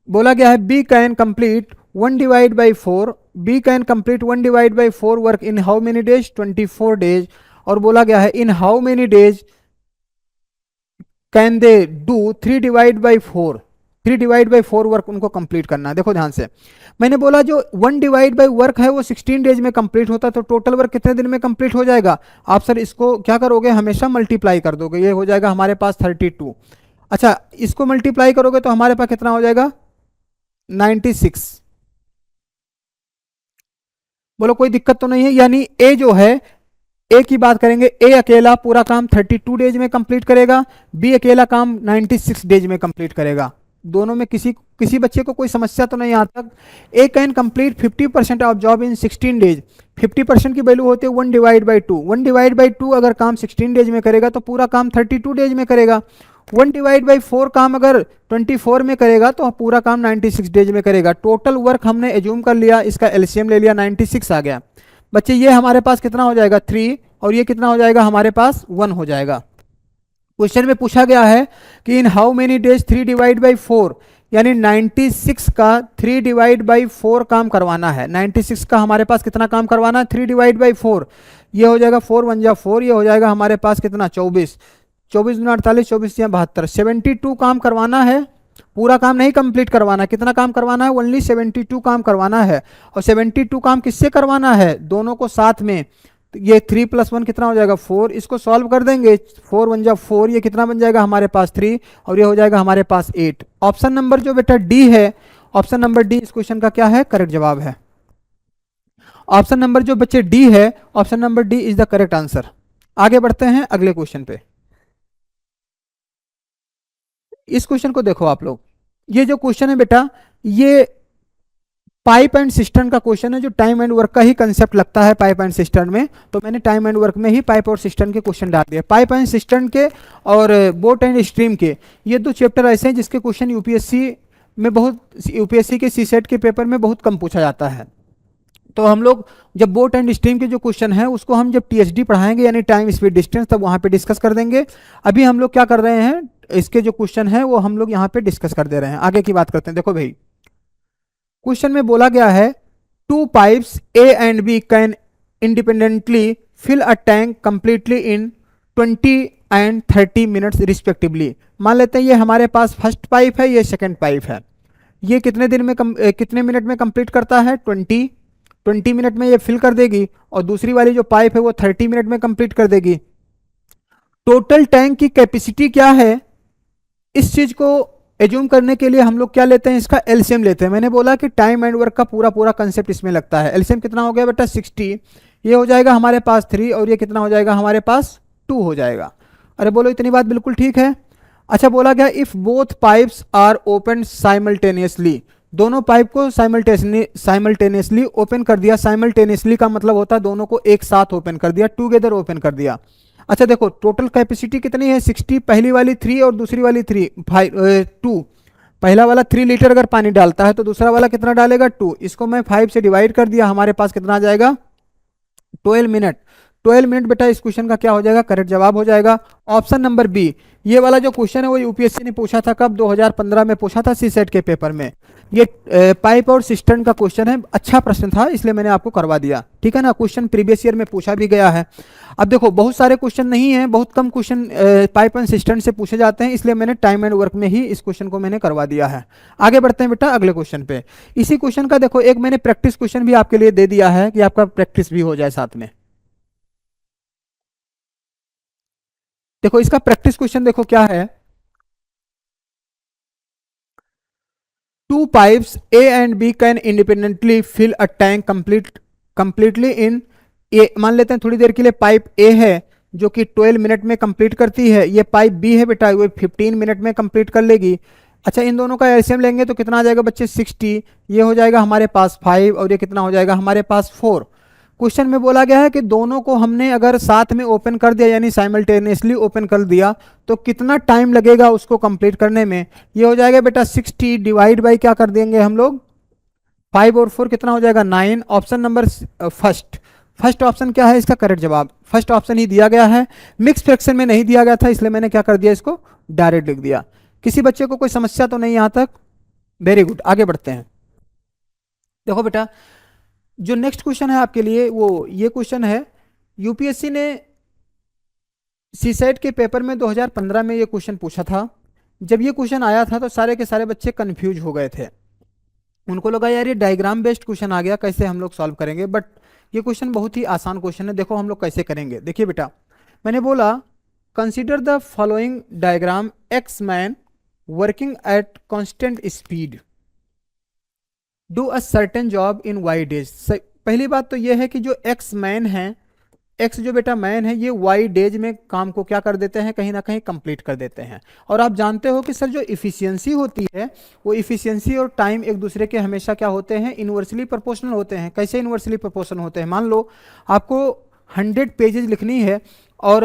बोला गया है B can complete 1/4, B can complete 1/4 work in how many days, 24 days. और बोला गया है in how many days can they do 3/4, 3/4 work उनको कंप्लीट करना है। देखो ध्यान से, मैंने बोला जो 1/4 वर्क है वो 16 डेज में कंप्लीट होता है, तो टोटल वर्क कितने दिन में कंप्लीट हो जाएगा। आप सर इसको क्या करोगे, हमेशा मल्टीप्लाई कर दोगे, ये हो जाएगा हमारे पास 32। अच्छा इसको मल्टीप्लाई करोगे तो हमारे पास कितना हो जाएगा, 96। बोलो कोई दिक्कत तो नहीं है। यानी ए जो है, ए की बात करेंगे, ए अकेला पूरा काम 32 डेज में कंप्लीट करेगा, बी अकेला काम 96 डेज में कंप्लीट करेगा। दोनों में किसी बच्चे को कोई समस्या तो नहीं आता। A can complete 50% of job in 16 days. 50% की वैल्यू होती है 1/2। 1/2 अगर काम 16 डेज में करेगा तो पूरा काम 32 डेज में करेगा। 1/4 काम अगर 24 में करेगा तो पूरा काम 96 डेज में करेगा। टोटल वर्क हमने एज्यूम कर लिया, इसका एलसीएम ले लिया, 96 आ गया। बच्चे ये हमारे पास कितना हो जाएगा, 3, और ये कितना हो जाएगा हमारे पास 1 हो जाएगा। क्वेश्चन में पूछा गया है कि इन हाउ मेनी डेज 3/4, यानी 96 का 3/4 काम करवाना है। 96 का हमारे पास कितना काम करवाना है, 3/4। ये हो जाएगा 4 1 जा 4, ये हो जाएगा हमारे पास कितना 24, 24 दूना 48, 24 या 72, 72 काम करवाना है। पूरा काम नहीं कंप्लीट करवाना, कितना काम करवाना है, ओनली 72 काम करवाना है। और 72 काम किससे करवाना है, दोनों को साथ में। तो ये 3 + 1 कितना हो जाएगा 4, इसको सॉल्व कर देंगे, 4 1 जा 4, ये कितना बन जाएगा हमारे पास 3, और ये हो जाएगा हमारे पास 8। ऑप्शन नंबर जो बेटा डी है, ऑप्शन नंबर डी इस क्वेश्चन का क्या है, करेक्ट जवाब है। ऑप्शन नंबर जो बच्चे डी है, option number D is the correct answer. आगे बढ़ते हैं अगले क्वेश्चन पे। इस क्वेश्चन को देखो आप लोग, ये जो क्वेश्चन है बेटा, ये पाइप एंड सिस्टम का क्वेश्चन है, जो टाइम एंड वर्क का ही कंसेप्ट लगता है पाइप एंड सिस्टम में, तो मैंने टाइम एंड वर्क में ही पाइप और सिस्टम के क्वेश्चन डाल दिए। पाइप एंड सिस्टम के और बोट एंड स्ट्रीम के, ये 2 चैप्टर ऐसे हैं जिसके क्वेश्चन यूपीएससी में बहुत, यूपीएससी के सीसेट के पेपर में बहुत कम पूछा जाता है। तो हम लोग जब बोट एंड स्ट्रीम के जो क्वेश्चन है उसको हम जब टीएसडी पढ़ाएंगे, यानी टाइम स्पीड डिस्टेंस, तब वहाँ पे डिस्कस कर देंगे। अभी हम लोग क्या कर रहे हैं, इसके जो क्वेश्चन है वो हम लोग यहाँ पे डिस्कस कर दे रहे हैं। आगे की बात करते हैं। देखो भाई, क्वेश्चन में बोला गया है 2 pipes A and B can independently fill a tank completely in 20 and 30 minutes respectively. मान लेते हैं ये हमारे पास फर्स्ट पाइप है, ये सेकंड पाइप है। ये कितने दिन में कितने मिनट में कंप्लीट करता है, 20 मिनट में ये फिल कर देगी, और दूसरी वाली जो पाइप है वो 30 मिनट में कंप्लीट कर देगी। टोटल टैंक की कैपेसिटी क्या है, इस चीज को एज्यूम करने के लिए हम लोग क्या लेते हैं, इसका एलसीएम लेते हैं। मैंने बोला कि टाइम एंड वर्क का पूरा कंसेप्ट इसमें लगता है। एलसीएम कितना हो गया बेटा, 60, ये हो जाएगा हमारे पास 3, और ये कितना हो जाएगा हमारे पास 2 हो जाएगा। अरे बोलो इतनी बात बिल्कुल ठीक है। अच्छा बोला गया if both pipes are open simultaneously, दोनों पाइप को साइमल्टेनियसली ओपन कर दिया। साइमल्टेनियसली का मतलब होता है दोनों को एक साथ ओपन कर दिया, टुगेदर ओपन कर दिया। अच्छा देखो टोटल कैपेसिटी कितनी है, 60, पहली वाली 3 और दूसरी वाली 2। पहला वाला 3 लीटर अगर पानी डालता है तो दूसरा वाला कितना डालेगा, 2। इसको मैं 5 से डिवाइड कर दिया, हमारे पास कितना आ जाएगा, 12 मिनट। 12 मिनट बेटा इस क्वेश्चन का क्या हो जाएगा, करेक्ट जवाब हो जाएगा। ऑप्शन नंबर बी, ये वाला जो क्वेश्चन है वो यूपीएससी ने पूछा था, कब, 2015 में पूछा था सीसेट के पेपर में। ये पाइप और सिस्टम का क्वेश्चन है, अच्छा प्रश्न था इसलिए मैंने आपको करवा दिया, ठीक है ना। क्वेश्चन प्रीवियस ईयर में पूछा भी गया है। अब देखो बहुत सारे क्वेश्चन नहीं है, बहुत कम क्वेश्चन पाइप एंड सिस्टम से पूछे जाते हैं, इसलिए मैंने टाइम एंड वर्क में ही इस क्वेश्चन को मैंने करवा दिया है। आगे बढ़ते हैं बेटा अगले क्वेश्चन पे। इसी क्वेश्चन का देखो एक मैंने प्रैक्टिस क्वेश्चन भी आपके लिए दे दिया है कि आपका प्रैक्टिस भी हो जाए साथ में। देखो इसका प्रैक्टिस क्वेश्चन देखो क्या है, 2 pipes A and B can independently fill a tank completely in A। मान लेते हैं थोड़ी देर के लिए पाइप A है जो कि 12 मिनट में कंप्लीट करती है, ये पाइप B है बेटा वो 15 मिनट में कंप्लीट कर लेगी। अच्छा, इन दोनों का एलसीएम लेंगे तो कितना आ जाएगा बच्चे 60, ये हो जाएगा हमारे पास 5 और ये कितना हो जाएगा हमारे पास 4। क्वेश्चन में बोला गया है कि दोनों को हमने अगर साथ में ओपन कर दिया यानी साइमल्टेनियसली ओपन कर दिया तो कितना टाइम लगेगा उसको कंप्लीट करने में। ये हो जाएगा बेटा 60 डिवाइड बाई क्या कर देंगे हम लोग 5 और 4 कितना हो जाएगा 9। ऑप्शन नंबर फर्स्ट ऑप्शन क्या है इसका करेक्ट जवाब, फर्स्ट ऑप्शन ही दिया गया है। मिक्स फ्रैक्शन में नहीं दिया गया था इसलिए मैंने क्या कर दिया इसको डायरेक्ट लिख दिया। किसी बच्चे को कोई समस्या तो नहीं यहां तक? वेरी गुड, आगे बढ़ते हैं। देखो बेटा जो नेक्स्ट क्वेश्चन है आपके लिए वो ये क्वेश्चन है, यूपीएससी ने सीसेट के पेपर में 2015 में ये क्वेश्चन पूछा था। जब ये क्वेश्चन आया था तो सारे के सारे बच्चे कंफ्यूज हो गए थे, उनको लगा यार ये डायग्राम बेस्ड क्वेश्चन आ गया, कैसे हम लोग सॉल्व करेंगे। बट ये क्वेश्चन बहुत ही आसान क्वेश्चन है, देखो हम लोग कैसे करेंगे। देखिए बेटा मैंने बोला consider the following diagram, X man working at constant speed do a certain job in Y days. पहली बात तो यह है कि जो एक्स मैन है, एक्स जो बेटा मैन है, ये वाई डेज में काम को क्या कर देते हैं कहीं ना कहीं कंप्लीट कर देते हैं। और आप जानते हो कि सर जो इफिशियंसी होती है वो इफिशियंसी और टाइम एक दूसरे के हमेशा क्या होते हैं इन्वर्सली प्रोपोर्शनल होते हैं। कैसे इन्वर्सली प्रोपोर्शनल होते हैं? मान लो आपको 100 पेजेज लिखनी है और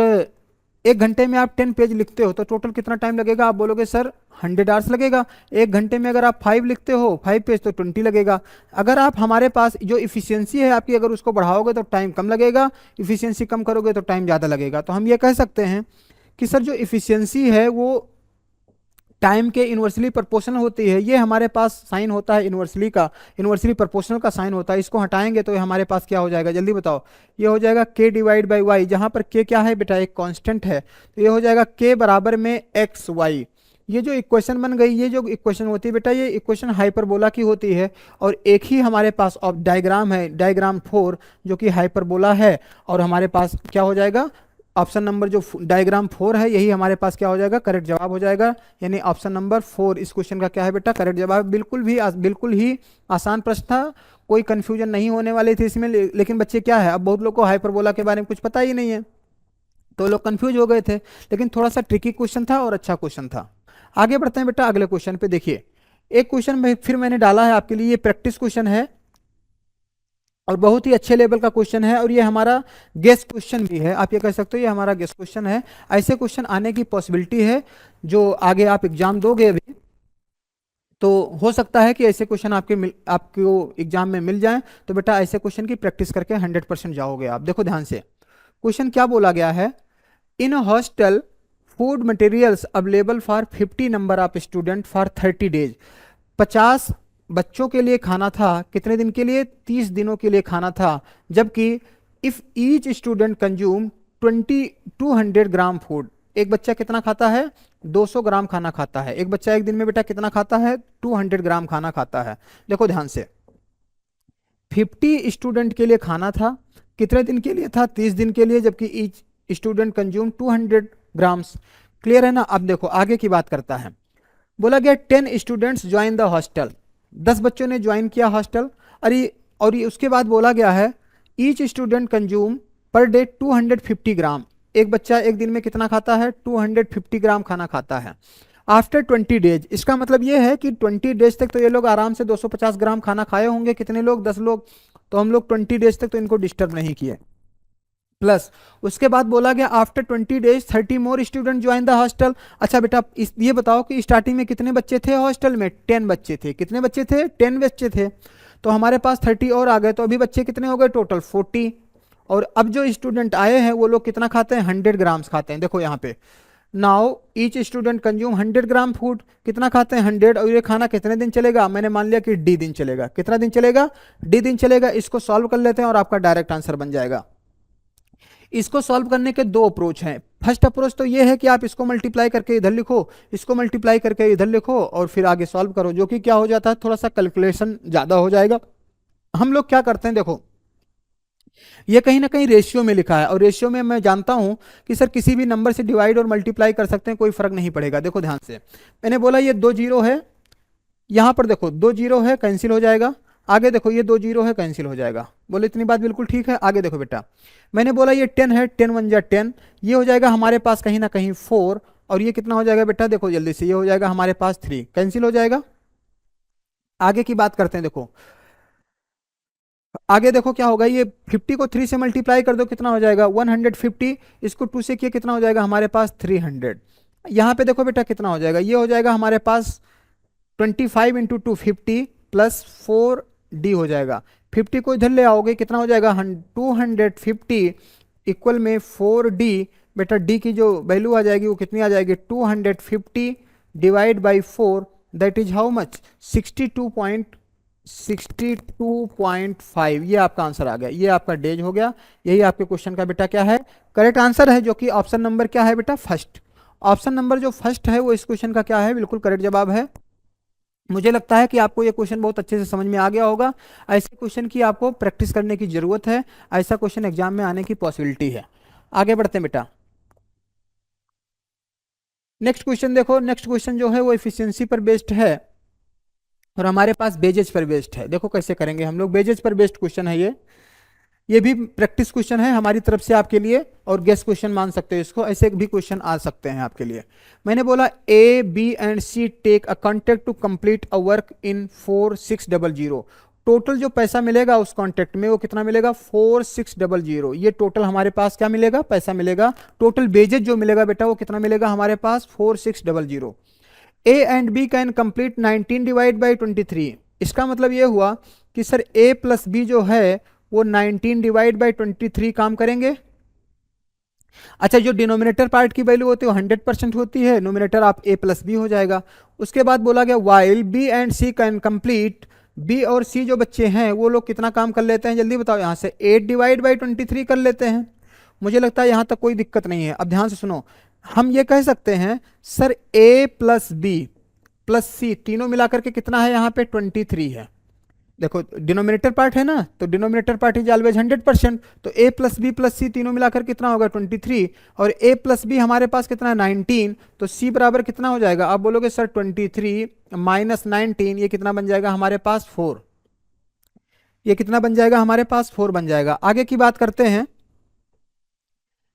1 घंटे में आप 10 पेज लिखते हो तो टोटल कितना टाइम लगेगा? आप बोलोगे सर 100 आवर्स लगेगा। 1 घंटे में अगर आप 5 लिखते हो 5 पेज तो 20 लगेगा। अगर आप हमारे पास जो इफिशियंसी है आपकी अगर उसको बढ़ाओगे तो टाइम कम लगेगा, इफिशियंसी कम करोगे तो टाइम ज़्यादा लगेगा। तो हम ये कह सकते हैं कि सर जो इफिशियंसी है वो टाइम के इन्वर्सली प्रोपोर्शनल होती है। ये हमारे पास साइन होता है इन्वर्सली का, इन्वर्सली प्रोपोर्शनल का साइन होता है। इसको हटाएंगे तो ये हमारे पास क्या हो जाएगा जल्दी बताओ? ये हो जाएगा k डिवाइड बाई वाई, जहाँ पर k क्या है बेटा एक कांस्टेंट है, तो ये हो जाएगा k बराबर में एक्स वाई। ये जो इक्वेशन बन गई, ये जो इक्वेशन होती है बेटा ये इक्वेशन हाइपरबोला की होती है। और एक ही हमारे पास ऑफ डायग्राम है, डायग्राम 4 जो कि हाइपरबोला है। और हमारे पास क्या हो जाएगा ऑप्शन नंबर जो डायग्राम 4 है यही हमारे पास क्या हो जाएगा करेक्ट जवाब हो जाएगा। यानी ऑप्शन नंबर 4 इस क्वेश्चन का क्या है बेटा करेक्ट जवाब। बिल्कुल ही आसान प्रश्न था, कोई कंफ्यूजन नहीं होने वाली थी इसमें। लेकिन बच्चे क्या है अब बहुत लोग को हाइपरबोला के बारे में कुछ पता ही नहीं है तो लोग कंफ्यूज हो गए थे। लेकिन थोड़ा सा ट्रिकी क्वेश्चन था और अच्छा क्वेश्चन था। आगे बढ़ते हैं बेटा अगले क्वेश्चन पे। देखिए एक क्वेश्चन में फिर मैंने डाला है आपके लिए, ये प्रैक्टिस क्वेश्चन है और बहुत ही अच्छे लेवल का क्वेश्चन है और ये हमारा गेस्ट क्वेश्चन भी है। आप ये कह सकते हो ये हमारा गेस्ट क्वेश्चन है। ऐसे क्वेश्चन आने की पॉसिबिलिटी है जो आगे आप एग्जाम दोगे अभी तो हो सकता है कि ऐसे क्वेश्चन आपको एग्जाम में मिल जाएं। तो बेटा ऐसे क्वेश्चन की प्रैक्टिस करके 100% जाओगे आप। देखो ध्यान से क्वेश्चन क्या बोला गया है, in hostel food materials available for 50 number of student for 30 days. 50 बच्चों के लिए खाना था, कितने दिन के लिए? 30 दिनों के लिए खाना था। जबकि if each student consume 200 gram food, एक बच्चा कितना खाता है 200 ग्राम खाना खाता है। एक बच्चा एक दिन में बेटा कितना खाता है 200 ग्राम खाना खाता है। देखो ध्यान से 50 स्टूडेंट के लिए खाना था, कितने दिन के लिए था 30 दिन के लिए, जबकि each student consume 200 grams. Clear है ना? अब देखो आगे की बात करता है। बोला गया 10 स्टूडेंट्स ज्वाइन द हॉस्टल, 10 बच्चों ने ज्वाइन किया हॉस्टल। अरे और ये उसके बाद बोला गया है each student consume per day 250 ग्राम, एक बच्चा एक दिन में कितना खाता है 250 ग्राम खाना खाता है। आफ्टर 20 डेज, इसका मतलब ये है कि 20 डेज तक तो ये लोग आराम से 250 ग्राम खाना खाए होंगे। कितने लोग? 10 लोग। तो हम लोग 20 डेज तक तो इनको डिस्टर्ब नहीं किए। प्लस उसके बाद बोला गया after 20 days 30 more student join the hostel. अच्छा बेटा ये बताओ कि स्टार्टिंग में कितने बच्चे थे हॉस्टल में? 10 बच्चे थे। कितने बच्चे थे? 10 बच्चे थे। तो हमारे पास 30 और आ गए, तो अभी बच्चे कितने हो गए टोटल 40। और अब जो स्टूडेंट आए हैं वो लोग कितना खाते हैं 100 ग्राम्स खाते हैं। देखो यहाँ पे नाउ ईच स्टूडेंट कंज्यूम 100 ग्राम फूड, कितना खाते हैं 100। और ये खाना कितने दिन चलेगा? मैंने मान लिया कि डी दिन चलेगा। कितना दिन चलेगा? डी दिन चलेगा। इसको सॉल्व कर लेते हैं और आपका डायरेक्ट आंसर बन जाएगा। इसको सॉल्व करने के दो अप्रोच हैं। फर्स्ट अप्रोच तो ये है कि आप इसको मल्टीप्लाई करके इधर लिखो, इसको मल्टीप्लाई करके इधर लिखो और फिर आगे सॉल्व करो, जो कि क्या हो जाता है थोड़ा सा कैलकुलेशन ज़्यादा हो जाएगा। हम लोग क्या करते हैं, देखो ये कहीं ना कहीं रेशियो में लिखा है और रेशियो में मैं जानता हूं कि सर किसी भी नंबर से डिवाइड और मल्टीप्लाई कर सकते हैं, कोई फर्क नहीं पड़ेगा। देखो ध्यान से मैंने बोला ये 2 जीरो है, यहां पर देखो 2 जीरो है कैंसिल हो जाएगा। आगे देखो ये 2 जीरो है कैंसिल हो जाएगा। बोले इतनी बात बिल्कुल ठीक है। आगे देखो बेटा मैंने बोला ये 10 है, 10 1 जा 10, ये हो जाएगा हमारे पास कहीं ना कहीं 4 और ये कितना हो जाएगा बेटा, देखो जल्दी से, ये हो जाएगा हमारे पास 3, कैंसिल हो जाएगा। आगे की बात करते हैं, देखो आगे देखो क्या होगा, ये 50 को 3 से मल्टीप्लाई कर दो, कितना हो जाएगा 150, इसको 2 से किया कितना हो जाएगा हमारे पास 300। यहाँ पे देखो बेटा कितना हो जाएगा, ये हो जाएगा हमारे पास 25 इंटू 250 प्लस 4d हो जाएगा। 50 को इधर ले आओगे कितना हो जाएगा 250 इक्वल में 4d, बेटा d की जो वैल्यू आ जाएगी वो कितनी आ जाएगी 250 divide by 4, that is how much 62.5। ये आपका आंसर आ गया, ये आपका डेज हो गया। यही आपके क्वेश्चन का बेटा क्या है, करेक्ट आंसर है, जो कि ऑप्शन नंबर क्या है बेटा फर्स्ट। ऑप्शन नंबर जो फर्स्ट है वो इस क्वेश्चन का क्या है, बिल्कुल करेक्ट जवाब है। मुझे लगता है कि आपको ये क्वेश्चन बहुत अच्छे से समझ में आ गया होगा। ऐसे क्वेश्चन की आपको प्रैक्टिस करने की जरूरत है, ऐसा क्वेश्चन एग्जाम में आने की पॉसिबिलिटी है। आगे बढ़ते हैं बेटा, नेक्स्ट क्वेश्चन देखो। नेक्स्ट क्वेश्चन जो है वो एफिशिएंसी पर बेस्ड है और हमारे पास बेजेज पर बेस्ड है। देखो कैसे करेंगे हम लोग, बेजेज पर बेस्ड क्वेश्चन है ये भी प्रैक्टिस क्वेश्चन है हमारी तरफ से आपके लिए, और गेस क्वेश्चन मान सकते हो इसको, ऐसे भी क्वेश्चन आ सकते हैं आपके लिए। मैंने बोला A B and C take a contract to complete a work in 4600। Total जो पैसा मिलेगा उस कॉन्ट्रैक्ट में वो कितना मिलेगा 4600। ये टोटल हमारे पास क्या मिलेगा, पैसा मिलेगा। टोटल बेजेज जो मिलेगा बेटा वो कितना मिलेगा हमारे पास 4600। A and B can complete 19 divide by 23। इसका मतलब ये हुआ कि सर ए प्लस बी जो है वो 19 डिवाइड बाई 23 काम करेंगे। अच्छा, जो डिनोमिनेटर पार्ट की वैल्यू होती है वो 100% होती है, नोमिनेटर आप ए प्लस बी हो जाएगा। उसके बाद बोला गया while B and C can complete, B और सी जो बच्चे हैं वो लोग कितना काम कर लेते हैं, जल्दी बताओ। यहाँ से 8 डिवाइड बाई 23 कर लेते हैं। मुझे लगता है यहाँ तक कोई दिक्कत नहीं है। अब ध्यान से सुनो, हम ये कह सकते हैं सर ए प्लस बी प्लस सी तीनों मिलाकर के कितना है यहाँ पे 23 है। देखो डिनोमिनेटर पार्ट है ना, तो डिनोमिनेटर पार्ट इज ऑलवेज 100%, तो a plus B plus C तीनों मिलाकर कितना होगा 23, और a प्लस बी हमारे पास कितना है 19, तो c बराबर कितना हो जाएगा। आप बोलोगे सर 23 माइनस 19, ये कितना बन जाएगा हमारे पास 4। ये कितना बन जाएगा हमारे पास 4 बन जाएगा। आगे की बात करते हैं,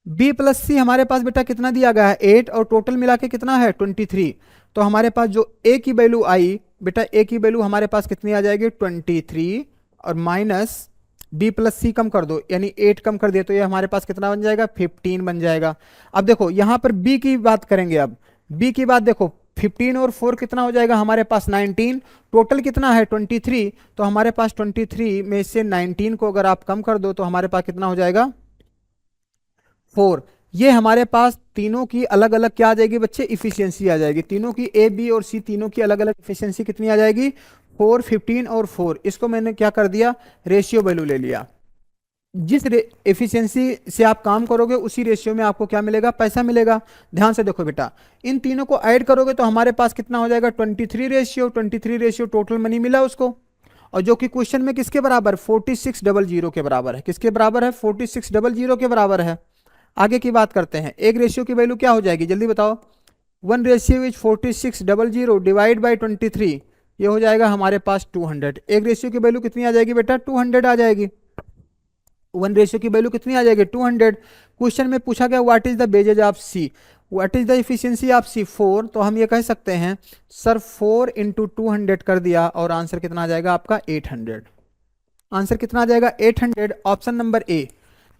b प्लस सी हमारे पास बेटा कितना दिया गया है 8, और टोटल मिला के कितना है 23। तो हमारे पास जो a की वैल्यू आई बेटा, a की वैल्यू हमारे पास कितनी आ जाएगी 23, और माइनस b प्लस सी कम कर दो, यानी 8 कम कर दिए तो ये हमारे पास कितना बन जाएगा 15 बन जाएगा। अब देखो यहाँ पर b की बात करेंगे। अब b की बात देखो, 15 और 4 कितना हो जाएगा हमारे पास 19, टोटल कितना है 23, तो हमारे पास 23 में से 19 को अगर आप कम कर दो तो हमारे पास कितना हो जाएगा 4। ये हमारे पास तीनों की अलग अलग क्या आ जाएगी बच्चे, इफिशियंसी आ जाएगी। तीनों की ए बी और सी तीनों की अलग अलग इफिशियंसी कितनी आ जाएगी 4, 15 और 4। इसको मैंने क्या कर दिया, रेशियो वैल्यू ले लिया। जिस एफिशिएंसी से आप काम करोगे उसी रेशियो में आपको क्या मिलेगा, पैसा मिलेगा। ध्यान से देखो बेटा, इन तीनों को ऐड करोगे तो हमारे पास कितना हो जाएगा 23 रेशियो टोटल मनी मिला उसको, और जो कि क्वेश्चन में किसके बराबर 4600 के बराबर है। किसके बराबर है 4600 के बराबर है। आगे की बात करते हैं, एक रेशियो की वैल्यू क्या हो जाएगी जल्दी बताओ। 1 रेशियो इज 4600 डिवाइड बाई 23, ये हो जाएगा हमारे पास 200। एक रेशियो की वैल्यू कितनी आ जाएगी बेटा 200 आ जाएगी। 1 रेशियो की वैल्यू कितनी आ जाएगी 200। क्वेश्चन में पूछा गया what is the wages of C, what is the efficiency of C 4, तो हम ये कह सकते हैं सर 4 इंटू 200 कर दिया और आंसर कितना आ जाएगा आपका 800। आंसर कितना आ जाएगा 800। ऑप्शन नंबर ए,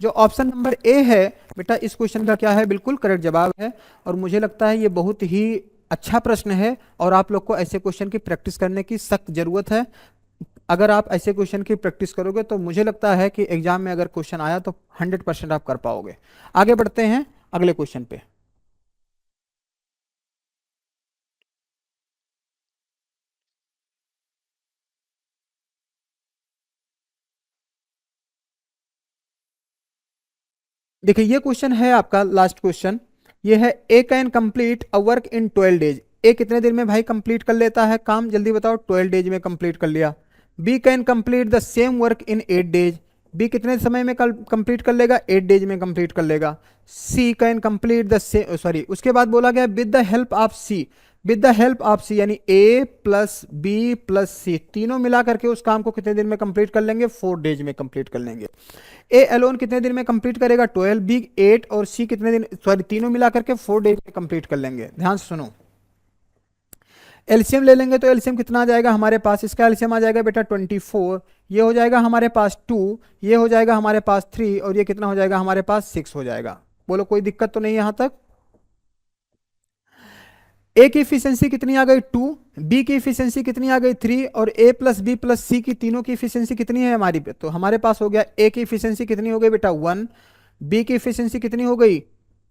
जो ऑप्शन नंबर ए है बेटा इस क्वेश्चन का क्या है, बिल्कुल करेक्ट जवाब है। और मुझे लगता है ये बहुत ही अच्छा प्रश्न है और आप लोग को ऐसे क्वेश्चन की प्रैक्टिस करने की सख्त जरूरत है। अगर आप ऐसे क्वेश्चन की प्रैक्टिस करोगे तो मुझे लगता है कि एग्जाम में अगर क्वेश्चन आया तो 100% आप कर पाओगे। आगे बढ़ते हैं अगले क्वेश्चन पे। देखिए ये क्वेश्चन है आपका लास्ट क्वेश्चन, ये है A can complete a work in 12 days. A कितने दिन में भाई कंप्लीट कर लेता है काम, जल्दी बताओ। 12 डेज में कंप्लीट कर लिया। B can complete the same work in 8 days. B कितने समय में कंप्लीट कर लेगा 8 डेज में कंप्लीट कर लेगा। C can complete the same, sorry उसके बाद बोला गया with the help of C with the help of C, यानी A plus B plus C तीनों मिला करके उस काम को कितने दिन में कंप्लीट कर लेंगे? 4 डेज में कंप्लीट कर लेंगे। ए अलोन कितने दिन में कंप्लीट करेगा? 12, बी 8 और सी कितने दिन, सॉरी तीनों मिला करके 4 डेज में कंप्लीट कर लेंगे। ध्यान से सुनो, एलसीएम ले लेंगे तो एलसीएम कितना आ जाएगा हमारे पास? इसका एलसीएम आ जाएगा बेटा 24, ये हो जाएगा हमारे पास 2, ये हो जाएगा हमारे पास 3 और ये कितना हो जाएगा हमारे पास? 6 हो जाएगा। बोलो कोई दिक्कत तो नहीं यहां तक? ए की इफिशियंसी कितनी आ गई? 2, बी की इफिशियंसी कितनी आ गई? 3 और ए प्लस बी प्लस सी की तीनों की इफिशियंसी कितनी है हमारी पे? तो हमारे पास हो गया ए की इफिशियंसी कितनी हो गई बेटा? 1, बी की इफिशियंसी कितनी हो गई?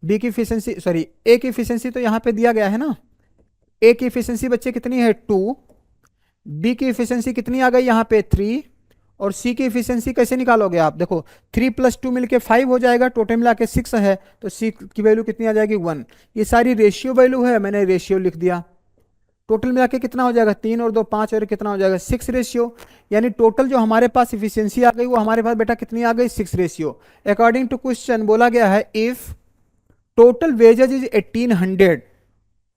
बी की इफिशियंसी सॉरी ए की इफिशियंसी तो यहां पे दिया गया है ना, ए की इफिशियंसी बच्चे कितनी है? 2, बी की इफिशियंसी कितनी आ गई यहाँ पे? 3 और सी की इफिशियंसी कैसे निकालोगे आप? देखो 3 प्लस 2 मिलके 5 हो जाएगा, टोटल मिला के 6 है, तो सी की वैल्यू कितनी आ जाएगी? 1। ये सारी रेशियो वैल्यू है, मैंने रेशियो लिख दिया। टोटल मिला के कितना हो जाएगा? 3 और 2 5 और कितना हो जाएगा? 6 रेशियो। यानी टोटल जो हमारे पास इफिशियंसी आ गई वो हमारे पास बेटा कितनी आ गई? 6 रेशियो। अकॉर्डिंग टू क्वेश्चन बोला गया है if total wages is 1800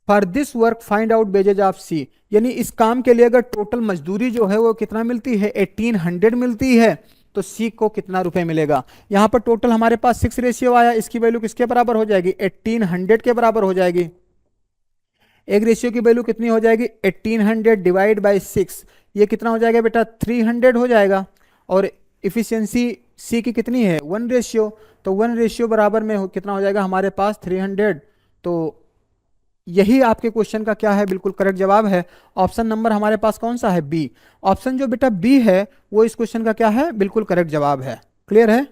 for this work find out wages of C, यानी इस काम के लिए अगर टोटल मजदूरी जो है वो कितना मिलती है? 1800 मिलती है, तो सी को कितना रुपए मिलेगा? यहां पर टोटल हमारे पास 6 रेशियो आया, इसकी वैल्यू किसके बराबर हो जाएगी? 1800 के बराबर हो जाएगी। एक रेशियो की वैल्यू कितनी हो जाएगी? 1800 डिवाइड बाई 6, ये कितना हो जाएगा बेटा? 300 हो जाएगा। और इफिशियंसी सी की कितनी है? 1 रेशियो, तो 1 रेशियो बराबर में कितना हो जाएगा हमारे पास? 300। तो यही आपके क्वेश्चन का क्या है? बिल्कुल करेक्ट जवाब है ऑप्शन नंबर हमारे पास कौन सा है? बी। ऑप्शन जो बेटा बी है वो इस क्वेश्चन का क्या है? बिल्कुल करेक्ट जवाब है। क्लियर है?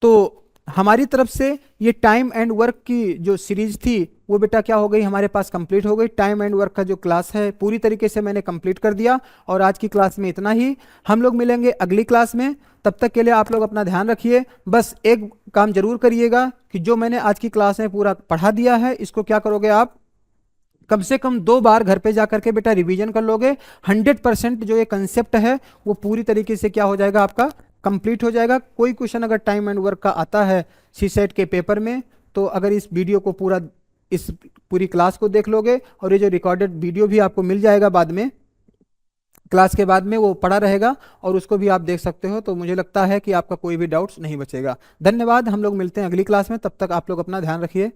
तो हमारी तरफ से ये टाइम एंड वर्क की जो सीरीज थी वो बेटा क्या हो गई हमारे पास? कंप्लीट हो गई। टाइम एंड वर्क का जो क्लास है पूरी तरीके से मैंने कंप्लीट कर दिया, और आज की क्लास में इतना ही। हम लोग मिलेंगे अगली क्लास में, तब तक के लिए आप लोग अपना ध्यान रखिए। बस एक काम जरूर करिएगा कि जो मैंने आज की क्लास में पूरा पढ़ा दिया है इसको क्या करोगे आप? कम से कम 2 बार घर पे जाकर के बेटा रिवीजन कर लोगे। 100% जो ये कंसेप्ट है वो पूरी तरीके से क्या हो जाएगा आपका? कंप्लीट हो जाएगा। कोई क्वेश्चन अगर टाइम एंड वर्क का आता है सीसेट के पेपर में, तो अगर इस वीडियो को पूरा, इस पूरी क्लास को देख लोगे, और ये जो रिकॉर्डेड वीडियो भी आपको मिल जाएगा बाद में, क्लास के बाद में वो पड़ा रहेगा और उसको भी आप देख सकते हो, तो मुझे लगता है कि आपका कोई भी डाउट्स नहीं बचेगा। धन्यवाद, हम लोग मिलते हैं अगली क्लास में, तब तक आप लोग अपना ध्यान रखिए।